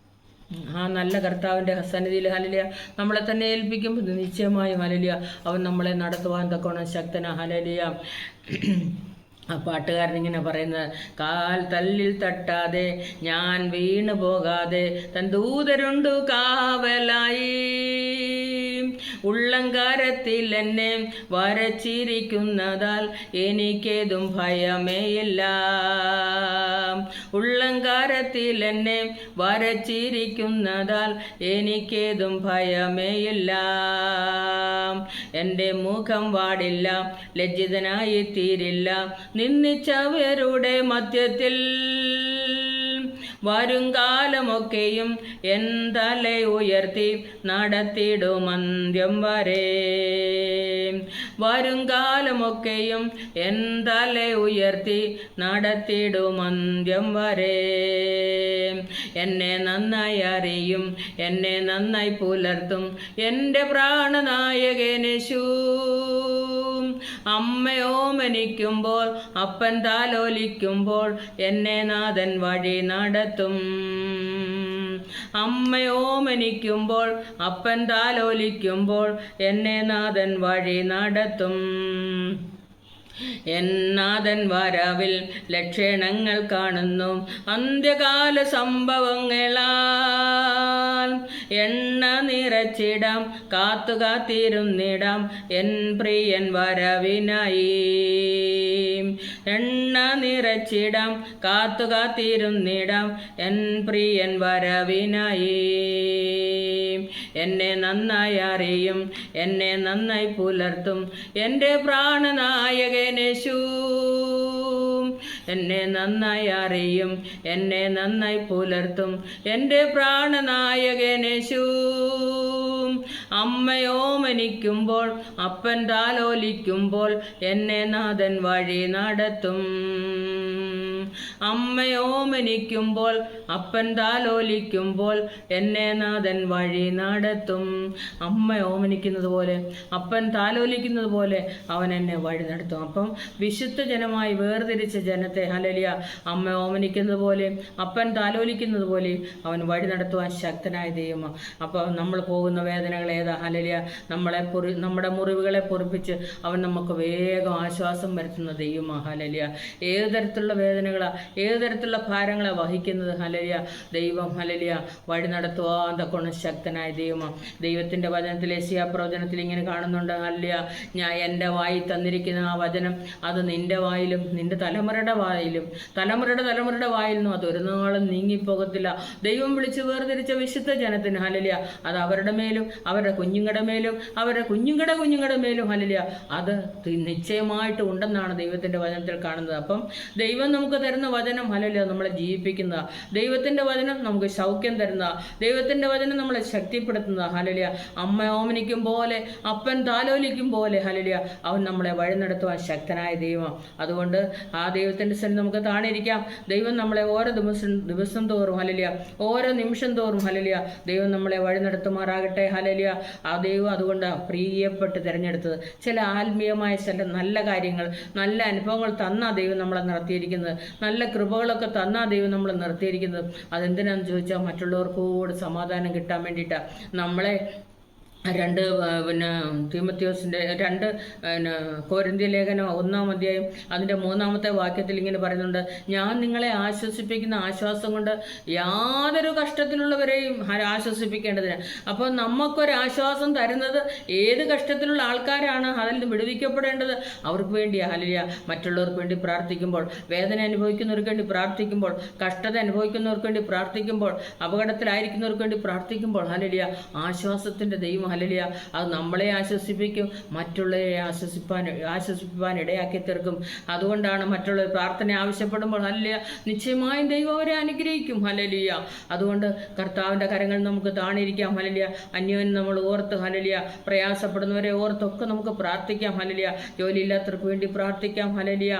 ആ നല്ല കർത്താവിൻ്റെ സന്നിധിയിൽ ഹല്ലേലൂയ നമ്മളെ തന്നെ ഏൽപ്പിക്കും. നിശ്ചയമായും ഹല്ലേലൂയ അവൻ നമ്മളെ നടത്തുവാൻ തക്കോണം ശക്തനാ. ഹല്ലേലൂയ. ആ പാട്ടുകാരൻ ഇങ്ങനെ പറയുന്നത്, കാൽ തല്ലിൽ തട്ടാതെ ഞാൻ വീണു പോകാതെ തൻ ദൂതരുണ്ടു കാവലായി. ഉള്ളങ്കാരത്തിൽ എന്നെ വരച്ചിരിക്കുന്നതാൽ എനിക്കേതും ഭയമേയില്ല. ഉള്ളങ്കാരത്തിൽ എന്നെ വരച്ചിരിക്കുന്നതാൽ എനിക്കേതും ഭയമേയില്ല. എൻ്റെ മുഖം വാടില്ല, ലജ്ജിതനായി തീരില്ല. നിന്ദിച്ചവരുടെ മധ്യത്തിൽ വരുംകാലമൊക്കെയും എൻ തല ഉയർത്തി നടത്തിയിടും അന്ത്യം വരെ. വരുംകാലമൊക്കെയും എൻ തല ഉയർത്തി നടത്തിയിടും അന്ത്യം വരെ. എന്നെ നന്നായി അറിയും, എന്നെ നന്നായി പുലർത്തും എൻ്റെ പ്രാണനായകനേശു. അമ്മയോമനിക്കുമ്പോൾ അപ്പൻ താലോലിക്കുമ്പോൾ എന്നെ നാഥൻ വഴി നടത്തും. അമ്മയോമനിക്കുമ്പോൾ അപ്പൻ താലോലിക്കുമ്പോൾ എന്നെ നാഥൻ വഴി നടത്തും. എന്നാഥൻ വരവിൽ ലക്ഷണങ്ങൾ കാണുന്നു, അന്ത്യകാല സംഭവങ്ങളാൽ എണ്ണ നിറച്ചിടാം, കാത്തുകാത്തിരുന്നിടാം എൻ പ്രിയൻ വരവിനായി. എണ്ണ നിറച്ചിടാം, കാത്തുകാത്തിരുന്നിടാം എൻ പ്രിയൻ വരവിനായി. എന്നെ നന്നായി അറിയും, എന്നെ നന്നായി പുലർത്തും എൻ്റെ പ്രാണനായകനേശു. എന്നെ നന്നായി അറിയും, എന്നെ നന്നായി പുലർത്തും എൻ്റെ പ്രാണനായകനേശു. അമ്മയോമനിക്കുമ്പോൾ അപ്പൻ താലോലിക്കുമ്പോൾ എന്നെ നാഥൻ വഴി നടത്തും. അമ്മയോമനിക്കുമ്പോൾ അപ്പൻ താലോലിക്കുമ്പോൾ എന്നെ നാഥൻ വഴി നടത്തും. അമ്മ ഓമനിക്കുന്നത് പോലെ, അപ്പൻ താലോലിക്കുന്നത് പോലെ അവൻ എന്നെ വഴി നടത്തും. അപ്പം വിശുദ്ധ ജനമായി വേർതിരിച്ച ജനത്തെ ഹല്ലേലൂയ അമ്മ ഓമനിക്കുന്നത് പോലെ, അപ്പൻ താലോലിക്കുന്നത് പോലെ അവൻ വഴി നടത്തുവാൻ ശക്തനായ ദൈവമാണ്. അപ്പോൾ നമ്മൾ പോകുന്ന വേദനകൾ ഏതാ? ഹല്ലേലൂയ നമ്മുടെ മുറിവുകളെ പൊറിപ്പിച്ച് അവൻ നമുക്ക് വേഗം ആശ്വാസം വരുത്തുന്ന ദൈവമാണ്. ഹല്ലേലൂയ ഏത് തരത്തിലുള്ള വേദനകളാ, ഏത് തരത്തിലുള്ള ഭാരങ്ങളാണ് വഹിക്കുന്നത്? ഹല്ലേലൂയ ദൈവം ഹല്ലേലൂയ വഴി നടത്തുവാൻ തക്കോണം ശക്തനായ ദൈവമാണ്. ദൈവത്തിൻ്റെ വചനത്തിൽ യെശയ്യാ പ്രവചനത്തിൽ ഇങ്ങനെ കാണുന്നുണ്ട്, ഹല്ലേലൂയ ഞാൻ എൻ്റെ വായിൽ തന്നിരിക്കുന്ന ആ വചനം അത് നിൻ്റെ വായിലും നിൻ്റെ തലമുറയുടെ വായിലും തലമുറയുടെ വായിൽ നിന്നും അത് ഒരു നാളും നീങ്ങിപ്പോകത്തില്ല. ദൈവം വിളിച്ച് വേർതിരിച്ച വിശുദ്ധ ജനത്തിന് ഹല്ലേലൂയ അത് അവരുടെ മേലും അവരുടെ കുഞ്ഞുങ്ങളുടെ മേലും അവരുടെ കുഞ്ഞുങ്ങളുടെ മേലും ഹല്ലേലൂയ അത് നിശ്ചയമായിട്ട് ഉണ്ടെന്നാണ് ദൈവത്തിൻ്റെ വചനത്തിൽ കാണുന്നത്. അപ്പം ദൈവം നമുക്ക് തരുന്ന വചനം ഹല്ലേലൂയ നമ്മളെ ജീവിപ്പിക്കുന്നതാണ്. ദൈവത്തിൻ്റെ വചനം നമുക്ക് സൗഖ്യം തരുന്നതാണ്. ദൈവത്തിൻ്റെ വചനം നമ്മളെ ശക്തിപ്പെടുത്തുന്നതാണ്. ഹല്ലേലൂയ അമ്മ ഓമനിക്കും പോലെ, അപ്പൻ താലോലിക്കും പോലെ ഹല്ലേലൂയ അവൻ നമ്മളെ വഴി നടത്തുവാൻ ശക്തനായ ദൈവം. അതുകൊണ്ട് ആ ദൈവത്തിൻ്റെ സന്നിധി നമുക്ക് താണിരിക്കാം. ദൈവം നമ്മളെ ഓരോ ദിവസം തോറും ഹല്ലേലൂയ ഓരോ നിമിഷം തോറും ഹല്ലേലൂയ ദൈവം നമ്മളെ വഴി നടത്തുമാറാകട്ടെ. ഹല്ലേലൂയ ആ ദൈവം അതുകൊണ്ട് പ്രിയപ്പെട്ട് തിരഞ്ഞെടുത്തത് ചില ആത്മീയമായ ചില നല്ല കാര്യങ്ങൾ, നല്ല അനുഭവങ്ങൾ തന്നാ ദൈവം നമ്മളെ നിർത്തിയിരിക്കുന്നത്. നല്ല കൃപകളൊക്കെ തന്നാ ദൈവം നമ്മൾ നിർത്തിയിരിക്കുന്നത്. അതെന്തിനാന്ന് ചോദിച്ചാൽ മറ്റുള്ളവർക്ക് കൂടെ സമാധാനം കിട്ടാൻ വേണ്ടിയിട്ടാണ്. നമ്മളെ തീമോഥെയോസിൻ്റെ 2 കൊരിന്ത്യ ലേഖനം 1-ാം അധ്യായം അതിൻ്റെ 3-ാമത്തെ വാക്യത്തിൽ ഇങ്ങനെ പറയുന്നുണ്ട്, ഞാൻ നിങ്ങളെ ആശ്വസിപ്പിക്കുന്ന ആശ്വാസം കൊണ്ട് യാതൊരു കഷ്ടത്തിലുള്ളവരെയും ആശ്വസിപ്പിക്കേണ്ടതിന്. അപ്പോൾ നമുക്കൊരാശ്വാസം തരുന്നത് ഏത് കഷ്ടത്തിലുള്ള ആൾക്കാരാണ് അതിൽ നിന്ന് വിടുവിക്കപ്പെടേണ്ടത്? അവർക്ക് വേണ്ടിയാണ്. ഹല്ലേലൂയ മറ്റുള്ളവർക്ക് വേണ്ടി പ്രാർത്ഥിക്കുമ്പോൾ, വേദന അനുഭവിക്കുന്നവർക്ക് വേണ്ടി പ്രാർത്ഥിക്കുമ്പോൾ, കഷ്ടത അനുഭവിക്കുന്നവർക്ക് വേണ്ടി പ്രാർത്ഥിക്കുമ്പോൾ, അപകടത്തിലായിരിക്കുന്നവർക്ക് വേണ്ടി പ്രാർത്ഥിക്കുമ്പോൾ ഹല്ലേലൂയ ആശ്വാസത്തിൻ്റെ ദൈവം ഹല്ലേലൂയ അത് നമ്മളെ ആശ്വസിപ്പിക്കും, മറ്റുള്ളവരെ ആശ്വസിപ്പിക്കാൻ ഇടയാക്കി തീർക്കും. അതുകൊണ്ടാണ് മറ്റുള്ളവർ പ്രാർത്ഥന ആവശ്യപ്പെടുമ്പോൾ ഹല്ലേലൂയ നിശ്ചയമായും ദൈവം അവരെ അനുഗ്രഹിക്കും. ഹല്ലേലൂയ അതുകൊണ്ട് കർത്താവിൻ്റെ കരങ്ങൾ നമുക്ക് താണിരിക്കാം. ഹല്ലേലൂയ അന്യോന്യം നമ്മൾ ഓർത്ത് ഹല്ലേലൂയ പ്രയാസപ്പെടുന്നവരെ ഓർത്തൊക്കെ നമുക്ക് പ്രാർത്ഥിക്കാം. ഹല്ലേലൂയ ജോലിയില്ലാത്തവർക്ക് വേണ്ടി പ്രാർത്ഥിക്കാം. ഹല്ലേലൂയ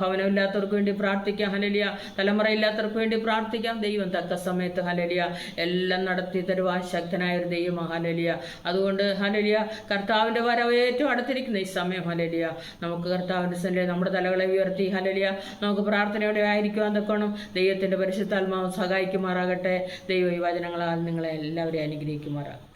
ഭവനമില്ലാത്തവർക്ക് വേണ്ടി പ്രാർത്ഥിക്കാം. ഹല്ലേലൂയ തലമുറയില്ലാത്തവർക്ക് വേണ്ടി പ്രാർത്ഥിക്കാം. ദൈവം തക്ക സമയത്ത് ഹല്ലേലൂയ എല്ലാം നടത്തി തരുവാൻ ശക്തനായ ഒരു ദൈവമാണ്. ഹല്ലേലൂയ അതുകൊണ്ട് ഹല്ലേലൂയ കർത്താവിൻ്റെ വരവ് ഏറ്റവും അടുത്തിരിക്കുന്ന ഈ സമയം ഹല്ലേലൂയ നമുക്ക് കർത്താവിൻ്റെ സന്നിധിയിൽ നമ്മുടെ തലകളെ ഉയർത്തി ഹല്ലേലൂയ നമുക്ക് പ്രാർത്ഥനയോടെ ആയിരിക്കുവാൻ തക്കോണം ദൈവത്തിൻ്റെ പരിശുദ്ധാത്മാവ് സഹായിക്കുമാറാകട്ടെ. ദൈവ ഈ വചനങ്ങളാൽ നിങ്ങളെ എല്ലാവരെയും അനുഗ്രഹിക്കുമാറാകട്ടെ.